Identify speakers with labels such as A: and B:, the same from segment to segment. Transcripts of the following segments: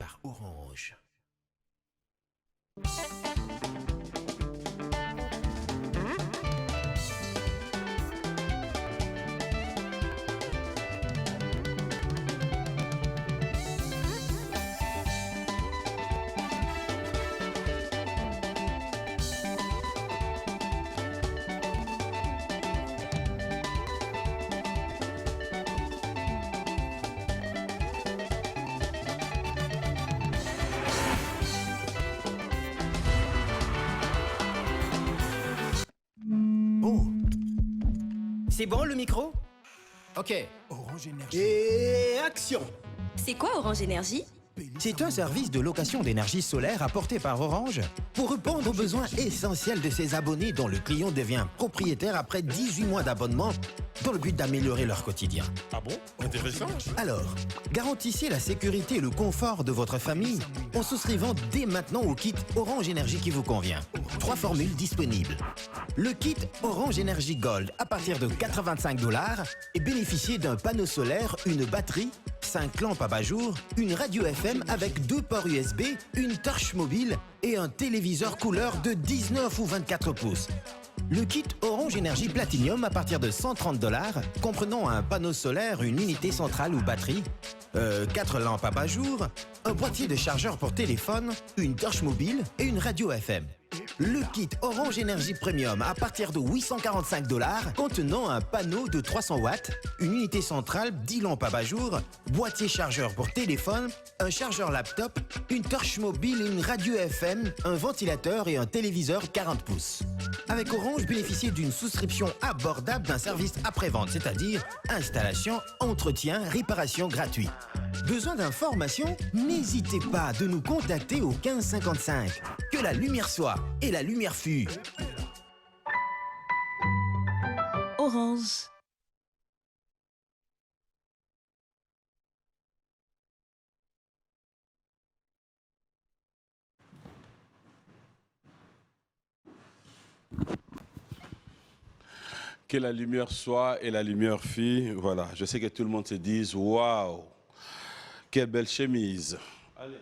A: par Orange. Oh, c'est bon le micro? Ok.
B: Orange Énergie.
A: Et action!
C: C'est quoi Orange Énergie?
A: C'est un service de location d'énergie solaire apporté par Orange pour répondre aux besoins essentiels de ses abonnés dont le client devient propriétaire après 18 mois d'abonnement dans le but d'améliorer leur quotidien.
B: Ah bon? Intéressant.
A: Alors, garantissez la sécurité et le confort de votre famille en souscrivant dès maintenant au kit Orange Énergie qui vous convient. 3 formules disponibles. Le kit Orange Énergie Gold à partir de 85 $ et bénéficiez d'un panneau solaire, une batterie, 5 lampes abat-jour, une radio FM avec 2 ports USB, une torche mobile et un téléviseur couleur de 19 ou 24 pouces. Le kit Orange Énergie Platinum à partir de 130 $, comprenant un panneau solaire, une unité centrale ou batterie, 4 lampes abat-jour, un boîtier de chargeur pour téléphone, une torche mobile et une radio FM. Le kit Orange Énergie Premium à partir de 845 $ contenant un panneau de 300 watts, une unité centrale, 10 lampes abat-jour, boîtier chargeur pour téléphone, un chargeur laptop, une torche mobile, une radio FM, un ventilateur et un téléviseur 40 pouces. Avec Orange, bénéficiez d'une souscription abordable d'un service après-vente, c'est-à-dire installation, entretien, réparation gratuit. Besoin d'informations? N'hésitez pas de nous contacter au 1555. Que la lumière soit et la lumière fut.
C: Orange.
B: Que la lumière soit et la lumière fût. Voilà, je sais que tout le monde se dise waouh, quelle belle chemise. Allez.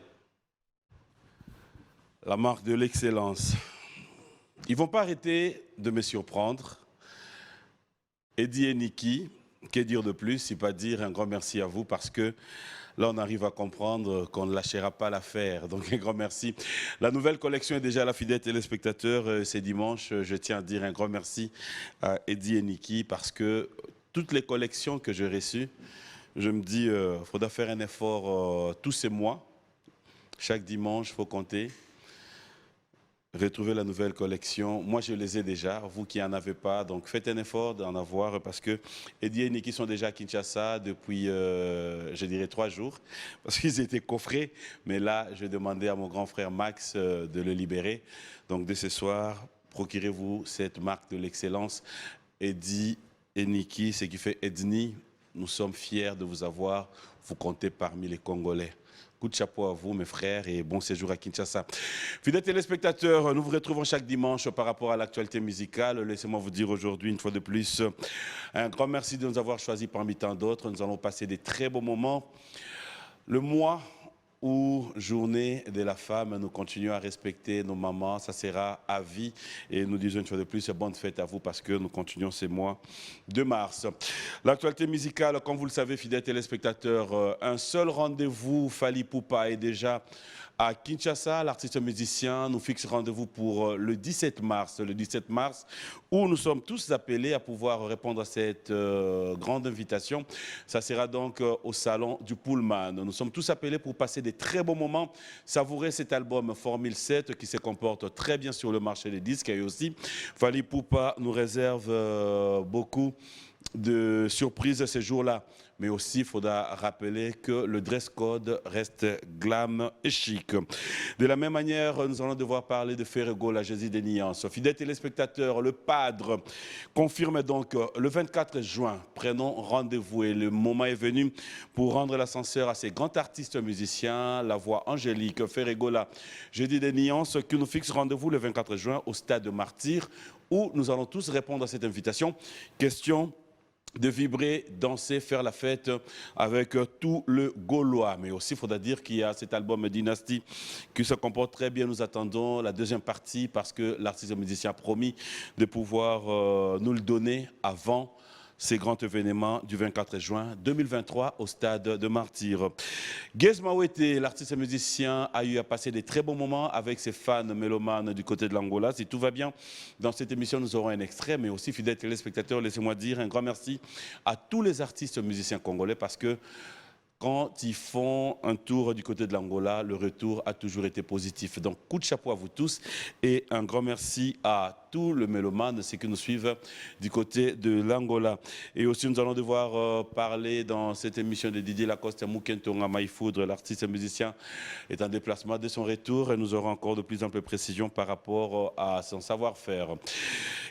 B: La marque de l'excellence. Ils ne vont pas arrêter de me surprendre. Eddie et Niki, que dire de plus, si pas dire un grand merci à vous parce que là, on arrive à comprendre qu'on ne lâchera pas l'affaire. Donc, un grand merci. La nouvelle collection est déjà là, fidèles téléspectateurs. C'est dimanche. Je tiens à dire un grand merci à Eddie et Niki parce que toutes les collections que j'ai reçues, je me dis, il faudra faire un effort tous ces mois. Chaque dimanche, il faut compter. Retrouver la nouvelle collection. Moi, je les ai déjà, vous qui n'en avez pas. Donc, faites un effort d'en avoir parce que Eddie et Niki sont déjà à Kinshasa depuis, je dirais, 3 jours parce qu'ils étaient coffrés. Mais là, je vais demander à mon grand frère Max de le libérer. Donc, dès ce soir, procurez-vous cette marque de l'excellence, Eddie et Niki, ce qui fait Edni. Nous sommes fiers de vous avoir. Vous comptez parmi les Congolais. Coup de chapeau à vous, mes frères, et bon séjour à Kinshasa. Fidèles téléspectateurs, nous vous retrouvons chaque dimanche par rapport à l'actualité musicale. Laissez-moi vous dire aujourd'hui, une fois de plus, un grand merci de nous avoir choisis parmi tant d'autres. Nous allons passer des très beaux moments. Le mois ou journée de la femme, nous continuons à respecter nos mamans, ça sera à vie. Et nous disons une fois de plus, bonne fête à vous parce que nous continuons ces mois de mars. L'actualité musicale, comme vous le savez, fidèles téléspectateurs, un seul rendez-vous, Fally Ipupa est déjà à Kinshasa. L'artiste musicien nous fixe rendez-vous pour le 17 mars. Le 17 mars, où nous sommes tous appelés à pouvoir répondre à cette grande invitation. Ça sera donc au salon du Pullman. Nous sommes tous appelés pour passer des très beaux moments, savourer cet album Formule 7 qui se comporte très bien sur le marché des disques. Et aussi, Fally Ipupa nous réserve beaucoup de surprises ce jour-là. Mais aussi, il faudra rappeler que le dress code reste glam et chic. De la même manière, nous allons devoir parler de Ferrego, la Jésus des Nuances. Fidèles téléspectateurs, le Padre confirme donc le 24 juin. Prenons rendez-vous et le moment est venu pour rendre l'ascenseur à ces grands artistes musiciens, la voix angélique, Ferrego, la Jésus des Nuances, qui nous fixe rendez-vous le 24 juin au stade de Martyr, où nous allons tous répondre à cette invitation. Question de vibrer, danser, faire la fête avec tout le Gaulois. Mais aussi, il faudra dire qu'il y a cet album Dynasty qui se comporte très bien. Nous attendons la deuxième partie parce que l'artiste et musicien a promis de pouvoir nous le donner avant ces grands événements du 24 juin 2023 au stade de Martyr. Gez Mawete, l'artiste et musicien, a eu à passer des très bons moments avec ses fans mélomanes du côté de l'Angola. Si tout va bien, dans cette émission, nous aurons un extrait, mais aussi, fidèles téléspectateurs, laissez-moi dire un grand merci à tous les artistes et musiciens congolais parce que quand ils font un tour du côté de l'Angola, le retour a toujours été positif. Donc, coup de chapeau à vous tous et un grand merci à tous les mélomanes, ceux qui nous suivent du côté de l'Angola. Et aussi, nous allons devoir parler dans cette émission de Didier Lacoste Moukentonga Maïfoudre, l'artiste et musicien, est en déplacement de son retour et nous aurons encore de plus en plus de précisions par rapport à son savoir-faire.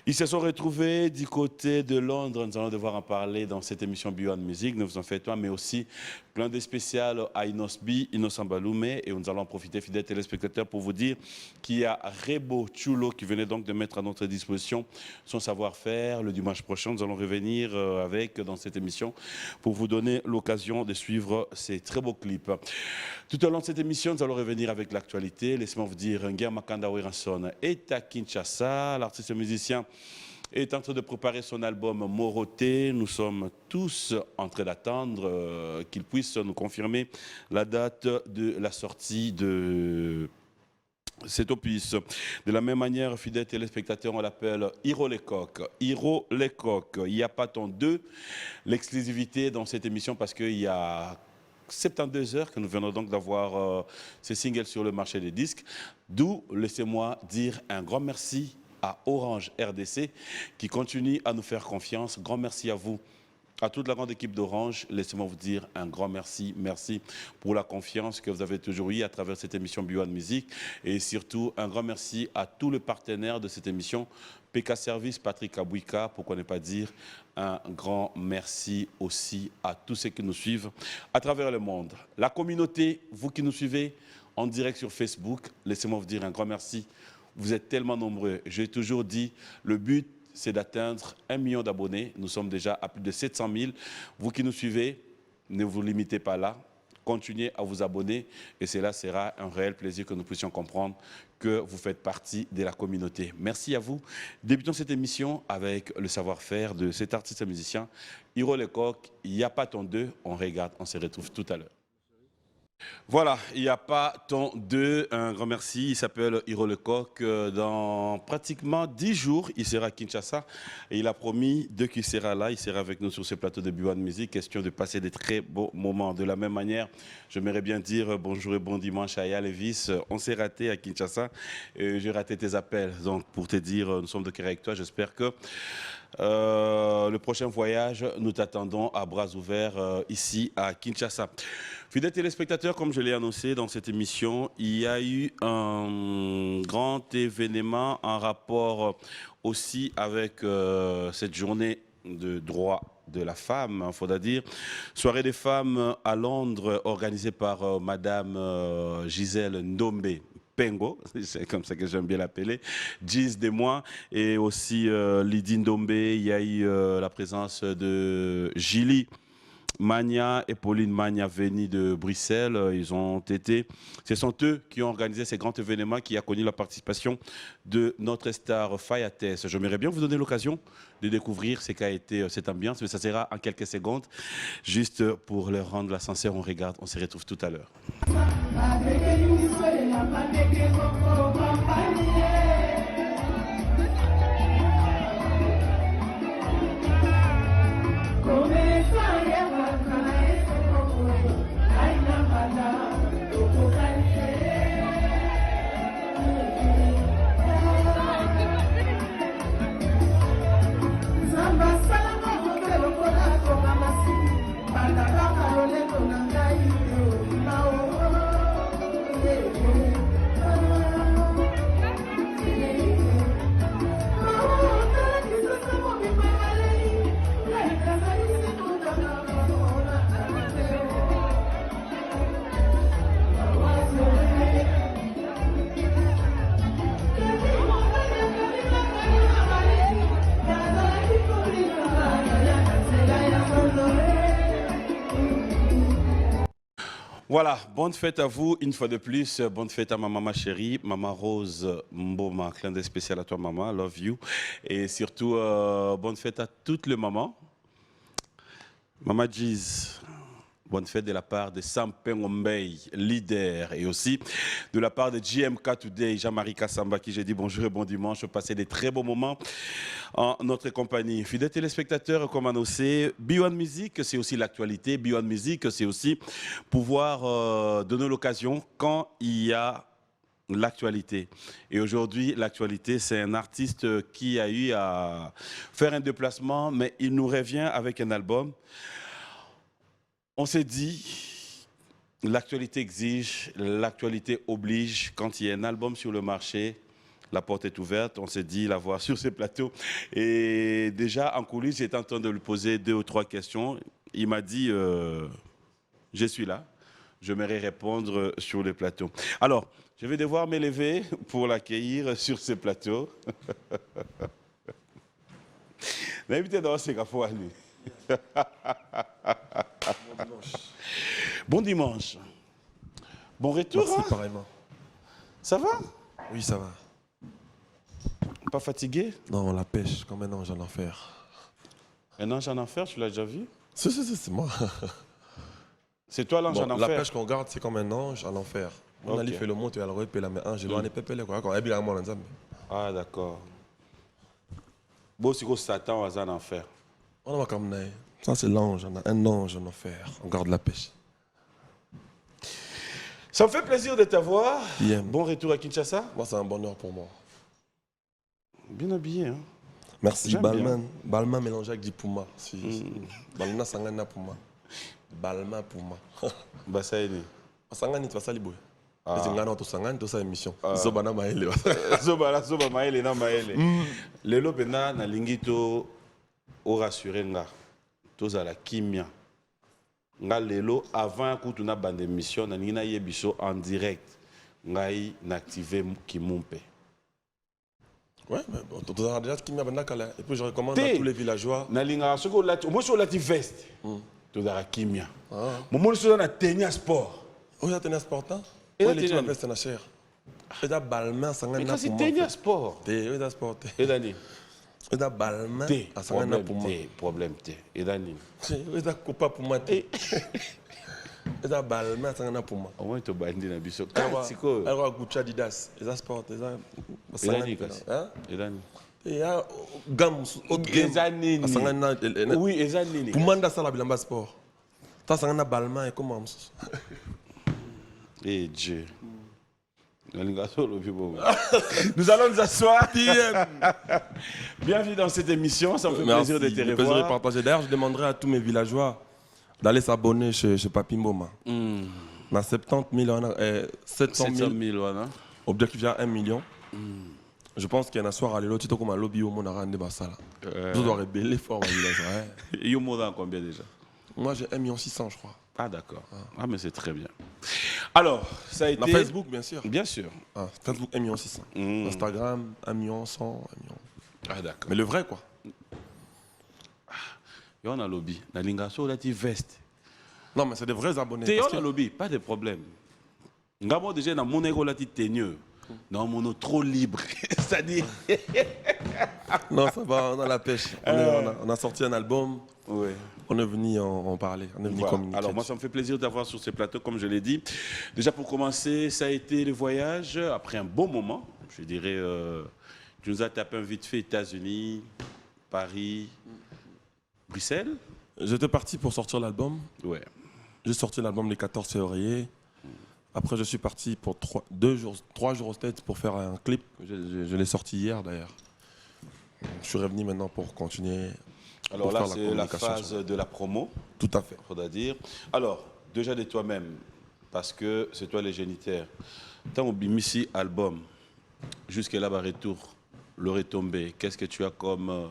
B: Ils se sont retrouvés du côté de Londres, nous allons devoir en parler dans cette émission Beyond Music, ne vous en faites pas, mais aussi plein de spécial à Inosbi, Innocent Baloumé, et nous allons en profiter, fidèles téléspectateurs, pour vous dire qu'il y a Rebo Chulo qui venait donc de mettre à notre disposition son savoir-faire. Le dimanche prochain, nous allons revenir avec dans cette émission pour vous donner l'occasion de suivre ces très beaux clips. Tout au long de cette émission, nous allons revenir avec l'actualité. Laissez-moi vous dire, Nguer Makanda Weranson est à Kinshasa, l'artiste musicien est en train de préparer son album Moroté. Nous sommes tous en train d'attendre qu'il puisse nous confirmer la date de la sortie de cet opus. De la même manière, fidèles téléspectateurs, on l'appelle Hiro Lecoq. Hiro Lecoq, il n'y a pas tant de l'exclusivité dans cette émission parce qu'il y a 72 heures que nous venons donc d'avoir ces singles sur le marché des disques. D'où, laissez-moi dire un grand merci à Orange RDC qui continue à nous faire confiance. Grand merci à vous, à toute la grande équipe d'Orange. Laissez-moi vous dire un grand merci. Merci pour la confiance que vous avez toujours eue à travers cette émission Beyond Music. Et surtout, un grand merci à tous les partenaires de cette émission. PK Service, Patrick Abouika, pourquoi ne pas dire un grand merci aussi à tous ceux qui nous suivent à travers le monde. La communauté, vous qui nous suivez en direct sur Facebook, laissez-moi vous dire un grand merci. Vous êtes tellement nombreux. J'ai toujours dit, le but, c'est d'atteindre 1 million d'abonnés. Nous sommes déjà à plus de 700 000. Vous qui nous suivez, ne vous limitez pas là. Continuez à vous abonner et cela sera un réel plaisir que nous puissions comprendre que vous faites partie de la communauté. Merci à vous. Débutons cette émission avec le savoir-faire de cet artiste et musicien, Hiro Lecoq. Il n'y a pas ton 2. On regarde, on se retrouve tout à l'heure. Voilà, il n'y a pas tant de. Un grand merci. Il s'appelle Hiro Lecoq. Dans pratiquement 10 jours, il sera à Kinshasa. Et il a promis, dès qu'il sera là, il sera avec nous sur ce plateau de Beyond Music. Question de passer des très beaux moments. De la même manière, j'aimerais bien dire bonjour et bon dimanche à Aya Levis. On s'est raté à Kinshasa. J'ai raté tes appels. Donc, pour te dire, nous sommes de cœur avec toi. J'espère que le prochain voyage, nous t'attendons à bras ouverts ici à Kinshasa. Fidèles téléspectateurs, comme je l'ai annoncé dans cette émission, il y a eu un grand événement en rapport aussi avec cette journée de droit de la femme, il faudra dire. Soirée des femmes à Londres organisée par Madame Gisèle Ndombe Pengo, c'est comme ça que j'aime bien l'appeler, Giz de moi, et aussi Lydie Ndombe. Il y a eu la présence de Gilly Magna et Pauline Magna venues de Bruxelles. Ce sont eux qui ont organisé ces grands événements qui a connu la participation de notre star Fayates. J'aimerais bien vous donner l'occasion de découvrir ce qu'a été cette ambiance, mais ça sera en quelques secondes. Juste pour leur rendre l'ascenseur, on regarde, on se retrouve tout à l'heure. Voilà, bonne fête à vous, une fois de plus. Bonne fête à ma maman chérie, maman Rose Mboma. Clin d'œil spécial à toi, maman. Love you. Et surtout, bonne fête à toutes les mamans. Maman Giz. Bonne fête de la part de Sampeng Ombey, leader, et aussi de la part de JMK Today, Jean-Marie Kassamba, qui j'ai dit bonjour et bon dimanche, passer des très beaux moments en notre compagnie. Fidèles téléspectateurs, comme annoncé, B1 Music, c'est aussi l'actualité. B1 Music, c'est aussi pouvoir donner l'occasion quand il y a l'actualité. Et aujourd'hui, l'actualité, c'est un artiste qui a eu à faire un déplacement, mais il nous revient avec un album. On s'est dit, l'actualité exige, l'actualité oblige. Quand il y a un album sur le marché, la porte est ouverte. On s'est dit l'avoir sur ce plateau. Et déjà, en coulisses, j'étais en train de lui poser 2 ou 3 questions. Il m'a dit, je suis là. J'aimerais répondre sur le plateau. Alors, je vais devoir m'élever pour l'accueillir sur ce plateau. L'invité dans ce café, lui. Bon dimanche. Bon retour.
D: Merci,
B: hein?
D: pareillement.
B: Ça va?
D: Oui, ça va.
B: Pas fatigué?
D: Non, la pêche, comme un ange en enfer.
B: Un ange en enfer, tu l'as déjà vu?
D: C'est moi.
B: C'est toi l'ange
D: Bon,
B: en
D: la
B: enfer?
D: pêche qu'on garde, c'est comme un ange en enfer. On a
B: Ok.
D: fait le monde, tu as le roi, puis la main ange, on est pépélé, quoi. On est bien à Nzambe.
B: Ah, d'accord. Bon, c'est que Satan va en enfer.
D: On va comme ça. Ça, c'est l'ange, on a un ange en enfer. On garde la pêche.
B: Ça me fait plaisir de t'avoir.
D: Bien.
B: Bon retour à Kinshasa.
D: Moi, c'est un bonheur pour moi.
B: Bien habillé, hein?
D: Merci,
B: J'aime
D: Balman. Balman mélangé avec du Puma. Balman, Sangana Puma. Balman Puma.
B: Bah, ça y est.
D: Sangani, tu vas ça, Liboy.
B: Ah.
D: C'est un autre Sangani, tu as émission. Zobana Maële.
B: Zoba maele na maele. Lelo pena na lingito o rassurer nga. Toza la kimia. Nga lelo avant que na bande émission na nina yebiso en direct. Ngai na activer Kimumpe.
D: Ouais, mais bon, tu as déjà ce qui m'a dit. Et puis je recommande
B: Té.
D: à tous les villageois.
B: Na linga soko lati moi sur lati veste. Toza la kimia.
D: Ah.
B: Momo so na tennis sport.
D: Oui, il y a un sport.
B: Et
D: Oui,
B: la
D: les gens
B: tennis.
D: restent cher. Il y a Balmain, ça
B: Mais
D: n'a
B: quand c'est tennis sport.
D: Il y a sport.
B: Et dani.
D: Il y a Balmain,
B: Té.
D: ça n'a
B: Problème
D: pour moi.
B: té. Problème té. Et dani.
D: Il y a Copa pour moi. Il y a Balmain, ça n'a pour moi.
B: Au moins to bandi na biso.
D: Il y a Gucci Adidas. Il y a sport. Il y a
B: Et dani kasi. Et dani.
D: Il y a Gam.
B: Ezanini. Oui, ezanini.
D: Pour moi, ça la bilamba sport. Ça n'a Balmain et comment?
B: Eh Dieu. Nous allons nous asseoir. Bienvenue dans cette émission. Ça me fait plaisir de te
D: plaisir de
B: revoir.
D: partager. D'ailleurs, je demanderai à tous mes villageois d'aller s'abonner chez Papi Mboma. On a 70 000, 700 000.
B: 700 000, voilà.
D: Objectif, il y a 1 million. Je pense qu'il y a un soir à l'élo, tu comme un lobby au monde à rendre des ça. Je dois rébeller fort.
B: Il y a moins combien déjà?
D: Moi, j'ai 1 600 000, je crois.
B: Ah, d'accord. Ah, mais c'est très bien. Alors, ça a été.
D: Dans Facebook, bien sûr.
B: Bien sûr.
D: Ah, Facebook, 1 600 000. Instagram, 1 100 000.
B: Ah, d'accord.
D: Mais le vrai, quoi.
B: Il y a un lobby. La lingaso, là, tu veste.
D: Non, mais c'est des vrais abonnés.
B: Tu
D: parce
B: as un
D: que-
B: lobby, pas de problème. Ngamo déjà, dans mon égo, là, tu teigneux. Dans mon eau trop libre. C'est-à-dire.
D: Non, ça va, on a la pêche. On a sorti un album.
B: Oui.
D: On est venu en parler. On est venu
B: Voilà.
D: communiquer.
B: Alors moi, ça me fait plaisir d'avoir sur ces plateaux, comme je l'ai dit. Déjà, pour commencer, ça a été le voyage. Après un bon moment, je dirais, tu nous as tapé un vite fait États-Unis, Paris, Bruxelles.
D: J'étais parti pour sortir l'album.
B: Ouais.
D: J'ai sorti l'album le 14 février. Après, je suis parti pour 3 jours aux States pour faire un clip. Je l'ai sorti hier, d'ailleurs. Je suis revenu maintenant pour continuer.
B: Alors
D: pour
B: là,
D: faire
B: c'est la
D: communication
B: phase
D: sur-
B: de la promo,
D: Tout à fait.
B: faudra dire. Alors, déjà de toi-même, parce que c'est toi le géniteur. Tant au Bimisi album, jusqu'à là-bas, retour, le retombé, qu'est-ce que tu as comme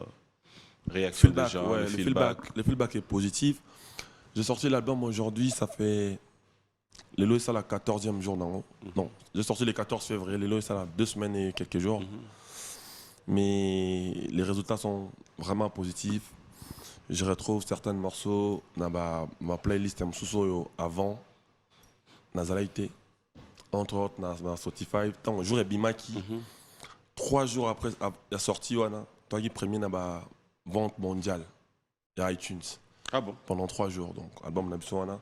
B: réaction des
D: Feedback,
B: gens,
D: ouais,
B: le feedback?
D: le feedback est positif. J'ai sorti l'album aujourd'hui, ça fait. Lélo est ça la 14e jour, non? Non, j'ai sorti le 14 février, Lélo est ça la 2 semaines et quelques jours. Mais les résultats sont vraiment positifs. Je retrouve certains morceaux dans ma playlist Msuso avant. Nazalaïté, entre autres, dans Spotify, tant jour et Bimaki. 3 jours après la sortie, toi qui premier dans la vente mondiale, il y a iTunes.
B: Ah bon?
D: Pendant 3 jours. Donc, album Nabiswana.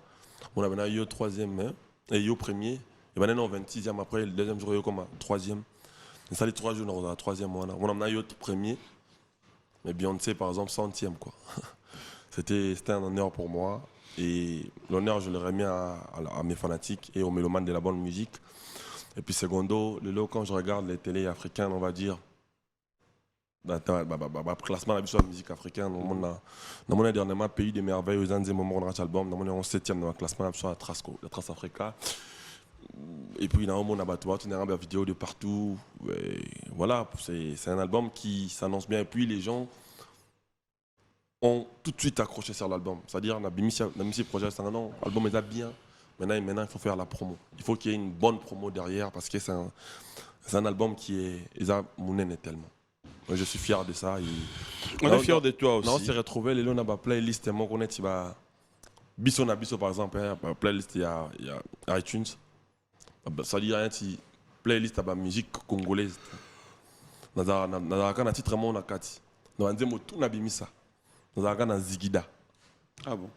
D: On a eu le troisième, et eu premier. Et maintenant, au 26e, après, le deuxième jour, il y a eu comme un troisième. Et ça, les 3 jours, on a le troisième. On a eu le premier. Mais Beyoncé, par exemple, centième, quoi. C'était un honneur pour moi. Et l'honneur, je le remets à mes fanatiques et aux mélomanes de la bonne musique. Et puis, secondo, quand je regarde les télés africaines, on va dire, classement de la musique africaine, dans mon dernièrement pays des merveilles aux Andes, mon album, dans mon 7e dans le classement de la Trace Africa. Et puis, dans mon abattoir, on a une vidéo de partout. Et voilà, c'est un album qui s'annonce bien. Et puis, les gens ont tout de suite accroché sur l'album. C'est-à-dire, on a mis ce projet, l'album est bien. Maintenant, il faut faire la promo. Il faut qu'il y ait une bonne promo derrière parce que c'est un album qui est mounen tellement. Moi, je suis fier de ça.
B: On est fier de toi aussi.
D: On s'est retrouvé, les gens ont une playlist. Moi, on est Bisso par exemple. Playlist, il y a iTunes. Ça dit rien si playlist de musique congolaise. Dans un titre, on a Kati. Dans un démo, tout n'a pas ça. Dans un Zigida.
B: Ah bon?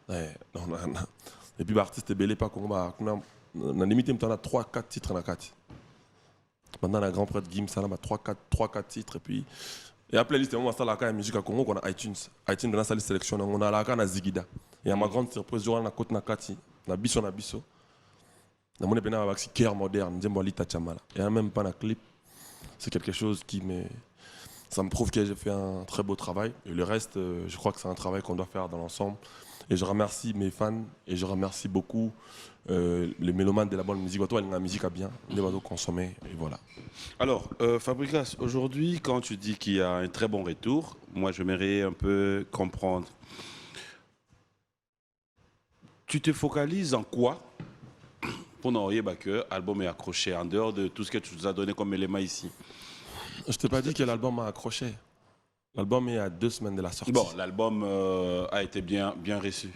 D: Et puis, l'artiste est belé pas qu'on a limité, on a 3-4 titres dans la Kati. Maintenant, le grand prêtre Gim Salam a 3-4 titres. Et après, la liste, on a la musique à Congo, on a iTunes. iTunes, on a la sélection, on a la Zigida. Et à ma grande surprise, on a côté Nakati, on a Bisso. On a bien un cœur moderne, et même pas un clip. C'est quelque chose ça me prouve que j'ai fait un très beau travail. Et le reste, je crois que c'est un travail qu'on doit faire dans l'ensemble. Et je remercie mes fans et je remercie beaucoup les mélomanes de la bonne musique. La musique a bien, les va consommer et voilà.
B: Alors, Fabregas, aujourd'hui, quand tu dis qu'il y a un très bon retour, moi j'aimerais un peu comprendre. Tu te focalises en quoi pour n'envoyer que l'album est accroché en dehors de tout ce que tu nous as donné comme élément ici?
D: Je t'ai pas dit que l'album a accroché. L'album est à 2 semaines de la sortie.
B: Bon, l'album a été bien reçu.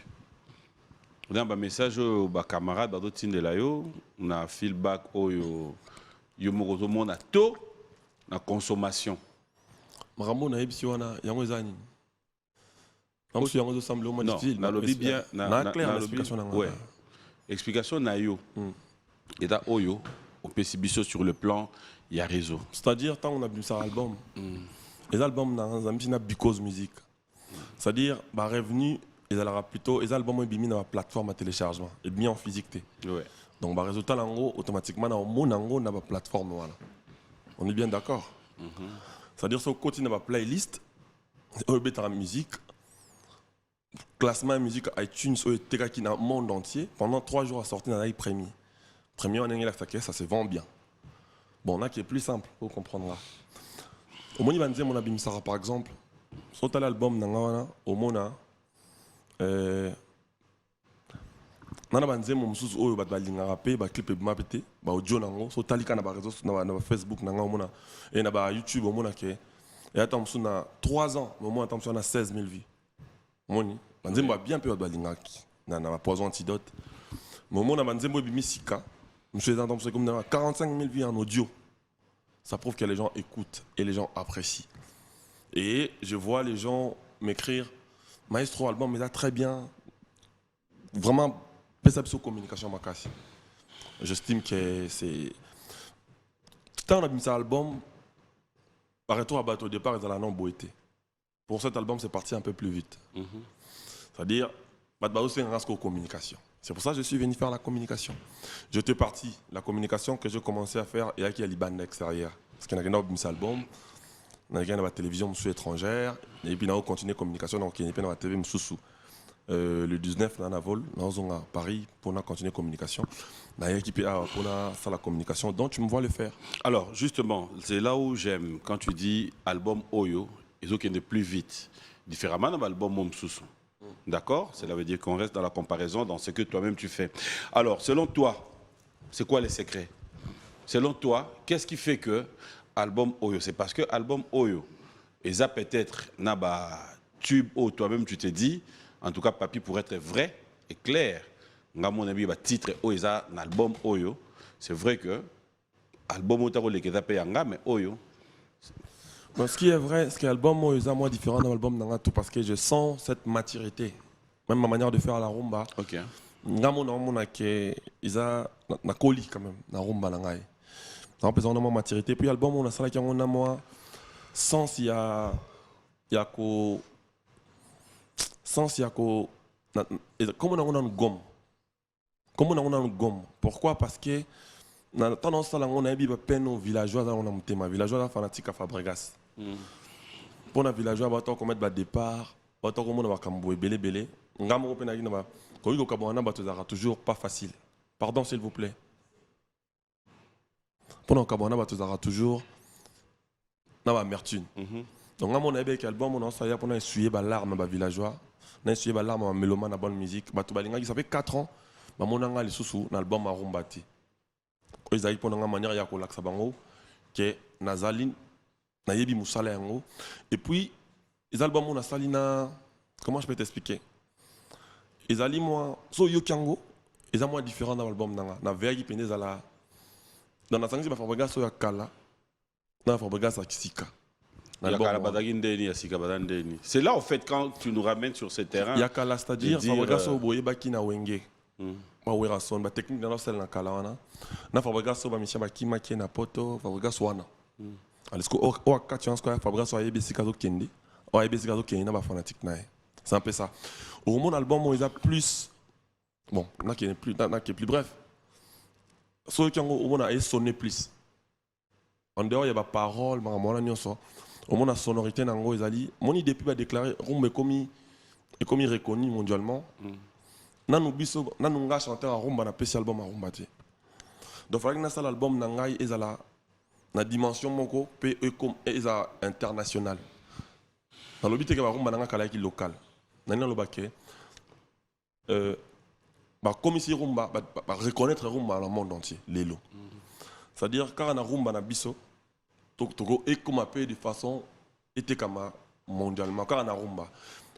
B: On a un message aux camarades, d'autres de la yo, on a feedback au yo monde a tout la consommation.
D: Marambo na ebisi wana yango ezani. Donc si yango semble au moins difficile.
B: Na lobby bien
D: na clair l'explication na.
B: Ouais. Explication na yo. Et da oyo au PCBiso sur le plan il y a réseau.
D: C'est-à-dire tant on a vu ça album. Les albums na because music. C'est-à-dire bah revenu ils allaient plutôt les albums ont mis dans la plateforme à téléchargement et bien en physique.
B: Ouais.
D: Donc bah résultat là automatiquement dans mon na plateforme voilà. On est bien d'accord. C'est-à-dire sur côté dans la playlist au bet en musique classement musique iTunes au TK qui dans le monde entier pendant 3 jours à sortir dans les premiers. Premier on est là ça se vend bien. Bon là qui est plus simple pour comprendre là. Au moins il va dire mon abim Sarah par exemple sur l'album nanga au mona nana banze mo mususu oyo bat balinga rapé ba clip ma pété ba audio nango so talika na ba réseaux na Facebook nanga mona et na ba YouTube mona ke et attends na 3 ans au moins attends na 16 000 vues moni banze ba bien peu ba balinga ki na ba poison antidote momo na banze mo bimisika monsieur attends comme na 45 000 vues en audio. Ça prouve que les gens écoutent et les gens apprécient. Et je vois les gens m'écrire Maestro album mais là très bien. Vraiment perception communication makasi. J'estime que c'est tant on a mis ça album par retour à bateau au départ ils ont la non beauté. Pour cet album c'est parti un peu plus vite. C'est-à-dire Badbao c'est un rasco communication. C'est pour ça que je suis venu faire la communication. J'étais parti, la communication que j'ai commencé à faire et avec la Liban extérieur. Parce qu'il y a un album, il y a la télévision étrangère, et puis on a continué la communication, donc il y a la TV Moussou. Le 19, on a un vol, on est à Paris pour continuer la communication. On a équipé pour faire la communication, donc tu me vois le faire.
B: Alors justement, c'est là où j'aime, quand tu dis album Oyo, ils ont qui est plus vite. Différemment de l'album Moussou. D'accord? Cela veut dire qu'on reste dans la comparaison, dans ce que toi-même tu fais. Alors, selon toi, c'est quoi les secrets? Selon toi, qu'est-ce qui fait que album Oyo? C'est parce que album Oyo, et ça peut-être, tube, toi-même tu t'es dit, en tout cas, papi, pour être vrai et clair, nga mon avis ba titre oyo un album oyo c'est vrai que album otako lekeza pe yanga mais oyo
D: bon, ce qui est vrai, c'est que l'album oyo est moins différent de l'album nanga tout parce que je sens cette maturité, même ma manière de faire la rumba.
B: OK.
D: Nga mon que isa na coli quand même na rumba nanga. Ça représente vraiment maturité. Puis l'album on a ça là qui on a moi sens il y a ko sens il y a ko comme on a une gomme. Comme on a une gomme. Pourquoi? Parce que dans tendance là on a eu peine aux villageois on a monté ma villageois fanatique à Fabregas. Pour les villageois ba to commettre ba départ, ba to comme on va kambo belé. Ngam ko pena ba ko yuko kabona ba to toujours pas facile. Pardon s'il vous plaît. Pendant kabona ba to toujours na ba amertume. Donc à mon avis avec album on a ça pour essuyer ba larme ba villageois, na essuyer ba larme ba mélomane na bonne musique, ba to balinga qui ça fait 4 ans, ba monanga les sous na album Marumbati. Ko izali pendant manière ya ko laksa bango que nazaline na yebi musala yango et puis les albums on a salina comment je peux t'expliquer les ali moi so yokango ils sont moins différents dans l'album nanga na veille pendez ala dans la sangi ba Fabregas so ya kala na Fabregas a kisika
B: c'est là en fait quand tu nous ramènes sur ce terrain
D: ya kala c'est-à-dire Fabregas so boye baki na wenge ba wera son ba technique dans celle na kala wana na Fabregas so ba mission ba kimaki na poto Fabregas wana alors que au cas tu penses que Fabregas so ayebisi kazo kende o ayebisi kazo kende na ba fanatique nae c'est un peu ça au mon album on les a plus bon na qui est plus bref so qui au mon a sonné plus en dehors il y a pas parole ma mon nyonso au mon a sonorité nango ezali mon idée depuis ba déclarer rumba comme reconnu mondialement nanu biso nanu nga chanteur rumba na spécial album rumba te donc fallait que na ça l'album nangai ezala na dimension moko pe comme eza international dans le but que ba rumba nanga kala ki local nani lo baké ba comme ici rumba ba reconnaître rumba dans le monde entier lelo c'est-à-dire quand on a rumba na biso toko et comme peu de façon était comme mondialement quand on a rumba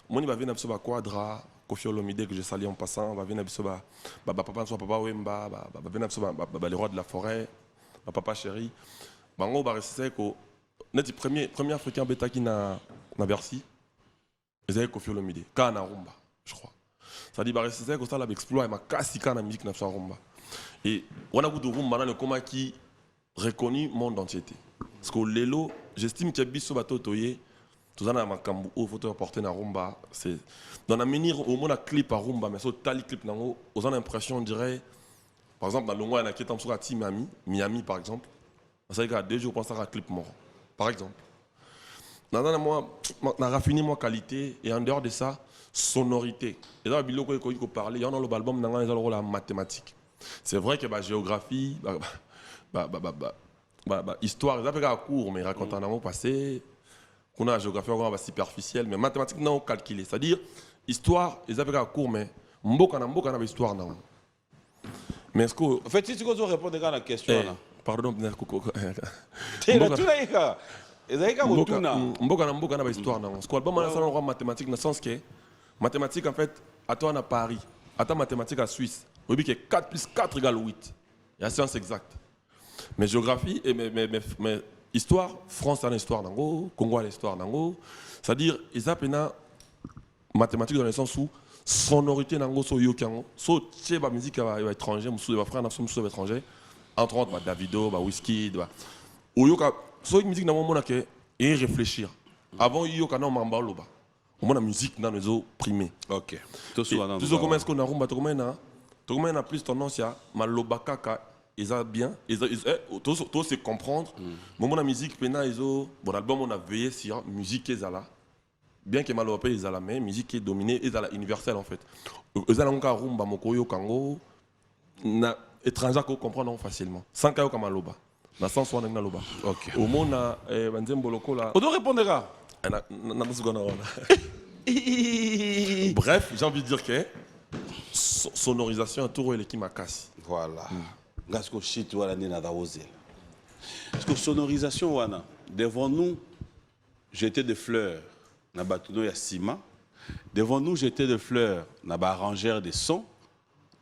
D: moni ba venir biso ba quadra Koffi Olomide que je salue en passant va venir biso ba papa soit papa Wemba ba venir biso ba les rois de la forêt ba papa chéri bango ba resté ko net premier africain bêta qui na Bercy ils avaient Koffi Olomide quand na rumba je crois ça dit ba resté ko ça la exploit ma kasi quand na musique na rumba et on a beaucoup de rumba na comment qui reconnu monde entier parce que lelo j'estime que biso bato toyé tout ça na makambu au photo porter na rumba c'est dans la menir au moins la clip à rumba mais so tali clip nango aux l'impression on dirait par exemple dans le mois na qui est sur Miami par exemple ça fait 2 jours pense à un clip mort par exemple dans moi na raffiné moi qualité et en dehors de ça sonorité et dans biloko ko parler il y en a l'album nanga ils ont la mathématique c'est vrai que géographie histoire ils appellent à court mais racontant un passé qu'on a la géographie encore superficielle mais mathématiques non calculé c'est-à-dire histoire ils appellent à court mais mboka na histoire non mais est-ce que
B: en fait si tu veux répondre à la question là
D: pardon mboka na histoire non ce album là ça on mathématiques dans le sens que mathématiques en fait à toi à Paris à ta mathématiques à Suisse on dit que 4 plus 4 égale 8 il y a science exacte mais géographie et mais histoire France a une histoire nango Congo a une histoire nango c'est-à-dire ils appellent mathématiques dans le sens où sonorité nango so yokango so tche ba musique ba étranger musu ba frère na musu ba étranger entre autres Davido ba Wizkid ba oyoka so musique nango mona ke et réfléchir avant yoka na mamba loba au moins la musique dans les eaux primées
B: OK
D: tout comment est-ce qu'on a rumba to comment na plus tendance à maloba kaka ils ont bien tout c'est comprendre moment la musique pena ils ont bon album on a veillé sur musique ezala bien que malopé ezala mais musique est dominée ezala universelle en fait ezala nka rumba mokoyo kango na étranger ko comprendre facilement sans kayo comme maloba na sens wana na loba
B: OK
D: au monde na banzembo lokola
B: on doit répondre
D: na seconde bref j'ai envie de dire que sonorisation tout est qui m'a cassé
B: voilà Gasko shit wala ni na daozel. Parce que sonorisation wana devant nous j'étais des fleurs na batuno ya ciment devant nous j'étais des fleurs na ba arrangeur des sons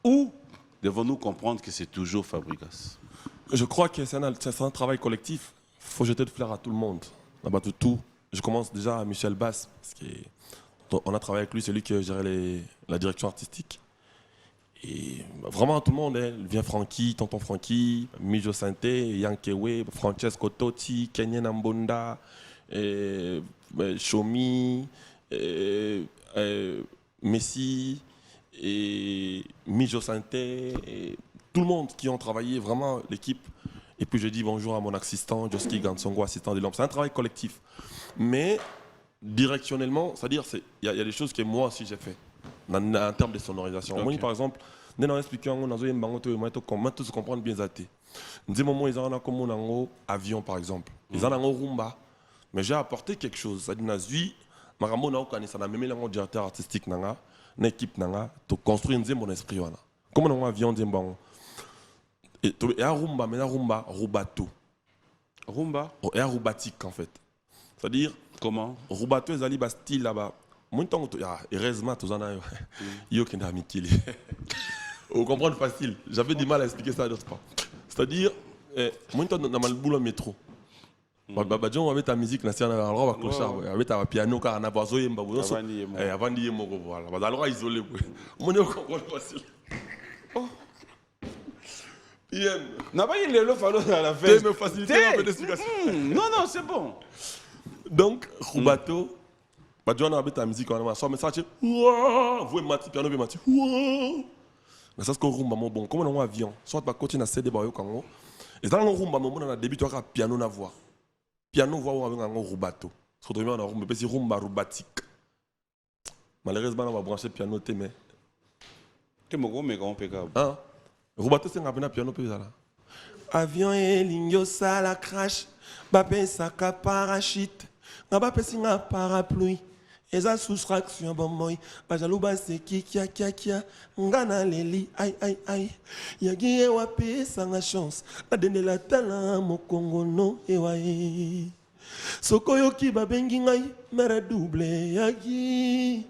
B: Ou devons-nous comprendre que c'est toujours Fabregas?
D: Je crois que c'est un travail collectif. Il faut jeter de fleurs à tout le monde. Là-bas, tout. Je commence déjà à Michel Bass, parce qu'on a travaillé avec lui, c'est lui qui gérait la direction artistique. Et vraiment tout le monde, hein. Vient Francky, Tonton Francky, Mijo Santé, Yankewe, Francesco Totti, Kenyan Ambonda, Shomi, Messi, et Mijo Santé, et tout le monde qui ont travaillé, vraiment l'équipe. Et puis je dis bonjour à mon assistant, Joski Gansongo, assistant des lampes. C'est un travail collectif. Mais directionnellement, c'est-à-dire il y a des choses que moi aussi j'ai fait. En termes de sonorisation.
B: Okay.
D: Moi, par exemple, nous avons expliqué qu'on a tous comprendre bien ça. Nous avons ils ont comme un avion, par exemple. Ils ont un rumba. Mais j'ai apporté quelque chose. C'est-à-dire que je suis même directeur artistique, une équipe, pour construire mon esprit. Comme un avion, et un rumba, mais un rumba, rubato.
B: Rumba?
D: Et un rubatique, en fait. C'est-à-dire,
B: comment?
D: Rubato, ils ont un style là-bas. Heureusement, tous en ont eu qui n'a mis. Vous comprenez facile. J'avais du mal à expliquer ça d'autres fois. C'est-à-dire, moi, je suis dans le boulot métro. On avait ta musique, alors on avait ta piano, car on a besoin de avant d'y voilà. Alors isolé. Moi, je comprends facile.
B: N'a pas eu le fallo à la fin.
D: Me faciliter un peu d'explication.
B: Non, c'est bon.
D: Donc, Rubato. Bah, John a ta musique, on a un message. Vous voyez, Mati, piano, Mati. Mais ça, c'est qu'on rumba, mon bon. Comme on a un avion, soit tu vas continuer à céder, et dans le rumba, on a début, tu as piano, na voix. Piano, voix, avec un rubato. Ce qu'on a un rumba, c'est rumba rubatique. Malheureusement, on va brancher piano, mais.
B: Tu me gros, mais grand pécable.
D: Hein? Rubato, c'est un piano, puis là. Avion et ligne, ça la crash. Babé, ça parachute. Naba pesi nga parapluie. Eza soustraction bon moi. Bajaluba se kia. Ngana leli ai. Yagi ewa pesa nga chance. Adene la tala mo Congo no ewa e. Sokoyo ki babengi ngai mere double yagi.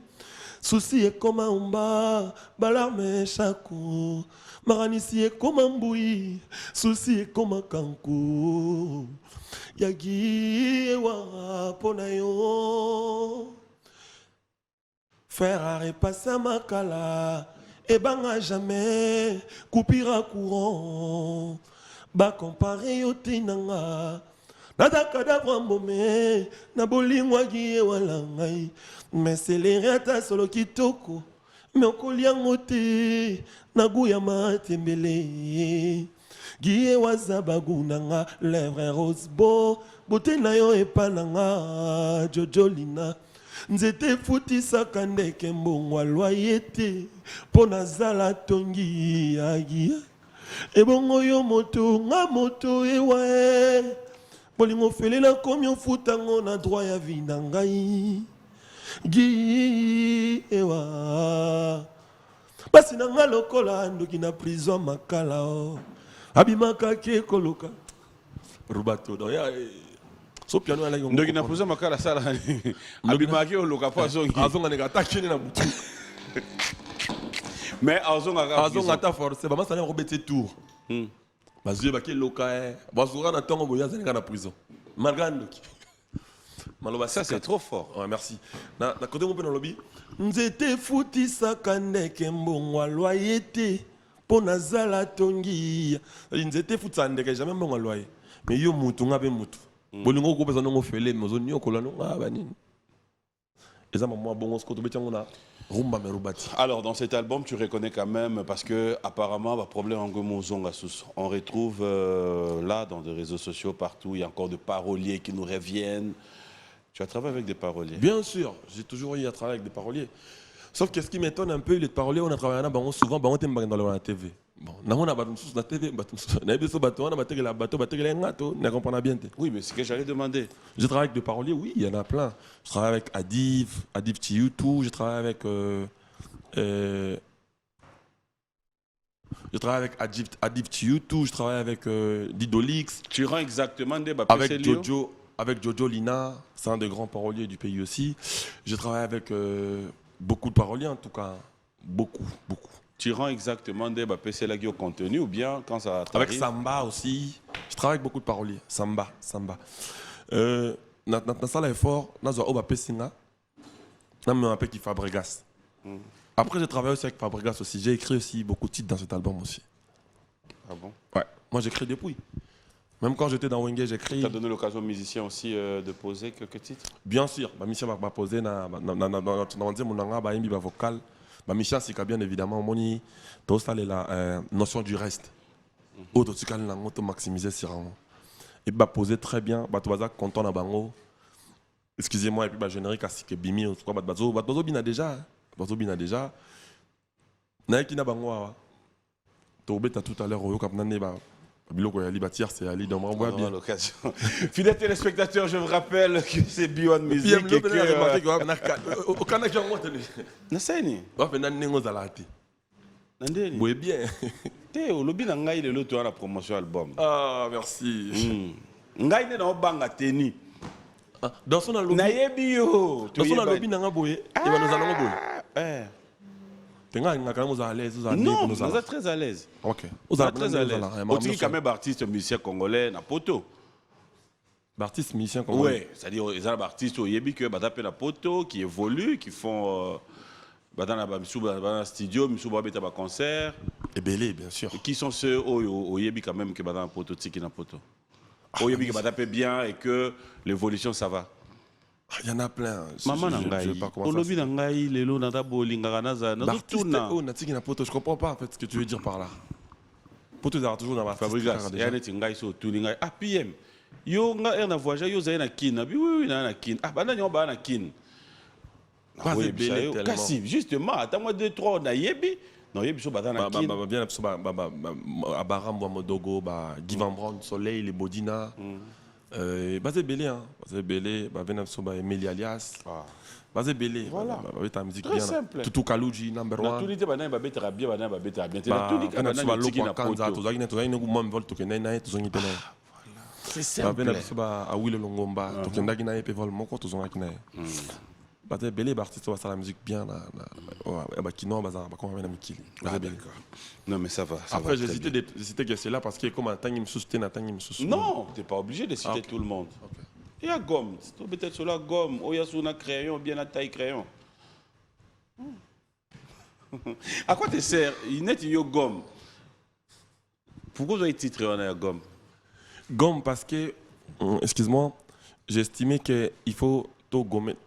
D: Souci e koma umba balarme chako. Maranisi e koma mbui. Souci e koma kanko. Yagi ewa ponayo. Ferrari passe à Makala. Et banga jamais. Coupira courant. Ba comparé au tinanga. Nada kadavra mbome. Na bolingwa gi ewa langai. Mais c'est les rata solo kitoko. Mais okoliango te. Na guya matembele. Guy wazabagunanga, lèvres rose beau, beauté nayo epananga, Jojolina. Nzete futi sakande kembongwa loyete, pona zala tongi agi. Ebongo yo moto, nga moto ewa. Bolingo fele na komi ofutango na droit ya vinangai. Guy ewa. Basi nanga lokola ndoki na prison makala o. Abimaka ke koloka Rubato donc so piano ala
B: donc il n'a posé ma carte à ça Abimaka oloka pas
D: azonga nega takini na butu
B: mais azonga
D: ta force ba masala robete tour bazue ba ke loka bazura na tongo boya zenga na prison malgandoki maloba
B: ça c'est trop fort.
D: Ouais, merci na côté mo pe na lobby nzete futi sakandeke mbongwa loyete. Pona zala tongi nzete futsandeke jamais mbongo loyer mais yo mutu ngabe mutu bolingo ko besoin ngo fele mozoni okola no ngaba nini eza maman bongo sko to betango na rumba merubati.
B: Alors dans cet album tu reconnais quand même parce que apparemment bah, problème en gomozonga sous on retrouve là dans les réseaux sociaux partout il y a encore des paroliers qui nous reviennent. Tu as travaillé avec des paroliers?
D: Bien sûr, j'ai toujours eu à travailler avec des paroliers. Sauf que ce qui m'étonne un peu, les paroliers, on a travaillé souvent, on a dans la TV. Bon, on a la TV, on a bien.
B: Oui, mais c'est ce que j'allais demander.
D: Je travaille avec des paroliers, oui, il y en a plein. Je travaille avec Adif Tiyutu, je travaille avec Adif Tiyutu, je travaille avec Didolix.
B: Tu rends exactement des
D: avec Jojo Lina, c'est un des grands paroliers du pays aussi. Je travaille avec beaucoup de paroliers en tout cas, beaucoup.
B: Tu rends exactement des PC là qui au contenu ou bien quand ça t'arrive?
D: Avec Samba aussi, je travaille avec beaucoup de paroliers. Samba. Dans ça, l'effort, dans un Oba Pessinga, dans un peu qui Fabregas. Après, j'ai travaillé aussi avec Fabregas aussi. J'ai écrit aussi beaucoup de titres dans cet album aussi.
B: Ah bon?
D: Ouais, moi j'écris depuis. Même quand j'étais dans Wenge, j'écris.
B: Tu as donné l'occasion aux musiciens aussi de poser quelques titres?
D: Bien sûr, ma mission va poser dans mon vocal. Ma mission, c'est bien évidemment, moni, tout ça, la notion du reste. Autre truc, on maximiser sur et bah poser très bien, bah tu vas content na bango. Excusez-moi et puis bah générique ainsi que bimi ou quoi, bah bazo bina déjà, bazo bina déjà. Na qui na bango wa. To beta tout à l'heure au cap nané bah biloko ya libatir c'est ali dans moi bien
B: l'occasion. Fidèles téléspectateurs, je vous rappelle que c'est Beyond Music et que
D: au Canada on télé.
B: Naseni.
D: Ba fe nan nengo zalati.
B: Nandeni.
D: Oui bien.
B: Te o lobi na ngai le loto la promotion album.
D: Ah merci.
B: Ngai ne na banga teni.
D: Dans son lobby.
B: Na yebi yo.
D: Dans son lobby na ngaboye. Et ba nous allons boye.
B: Eh.
D: Tenga nga quand à l'aise, vous allez
B: non, vous êtes très à l'aise.
D: OK.
B: Vous êtes très à l'aise. Aussi quand même artiste musicien congolais na poto.
D: Artiste musicien congolais.
B: Oui, c'est-à-dire les artistes au yebi que batape na poto qui évoluent, qui font dans la studio, misuba beta ba concert
D: et belé bien sûr.
B: Et qui sont ceux au yebi quand même que dans poto tiki na poto. Au yebi que batape bien et que l'évolution ça va.
D: Il y en a plein.
B: Maman Nangaï, Olobi Nangaï, Lelo Nada Bolinga Naza,
D: je comprends pas en fait ce que tu veux dire par là. Poto d'art toujours dans ma
B: Fabrigas, et Annette Ngaï so Tuninga, ah PM. Yo nga na voyage, yo zaina kin, oui na kin. Ah bana nyo ba na kin.
D: Pas belé tellement.
B: Kassi, justement, attends-moi 2-3 na yebi. Non yebi so batana kin.
D: Bien Abaram Modogo, Guy Van Braun, Soleil, les Bodina. Basé belé hein, basé belé, venam soba Emily Alias. Basé belé,
B: voilà.
D: Ta musique
B: très
D: bien.
B: simple.
D: Tutu Kaluji number 1.
B: Tout l'ité bana ba betera bien, bana ba betera bien.
D: Tout c'est simple. Venam soba a Will Longomba, to kendaki na epe vol moko to zonaki na. Basé belé artiste wa la musique bien na ba kino baza ba comment venam kili. Basé belé.
B: Non mais ça va.
D: Après j'ai cité que c'est là parce que comme un tangi me soutient na tangi me soutient.
B: Non, tu n'es pas obligé de citer tout le monde. Il y a gomme, peut-être sur la gomme, ou il y a sur un crayon, bien la taille crayon. À quoi te sert? Il n'est pas gomme. Pourquoi vous avez titré en a gomme?
D: Gomme parce que, excuse-moi, j'ai estimé qu'il faut tout gommer.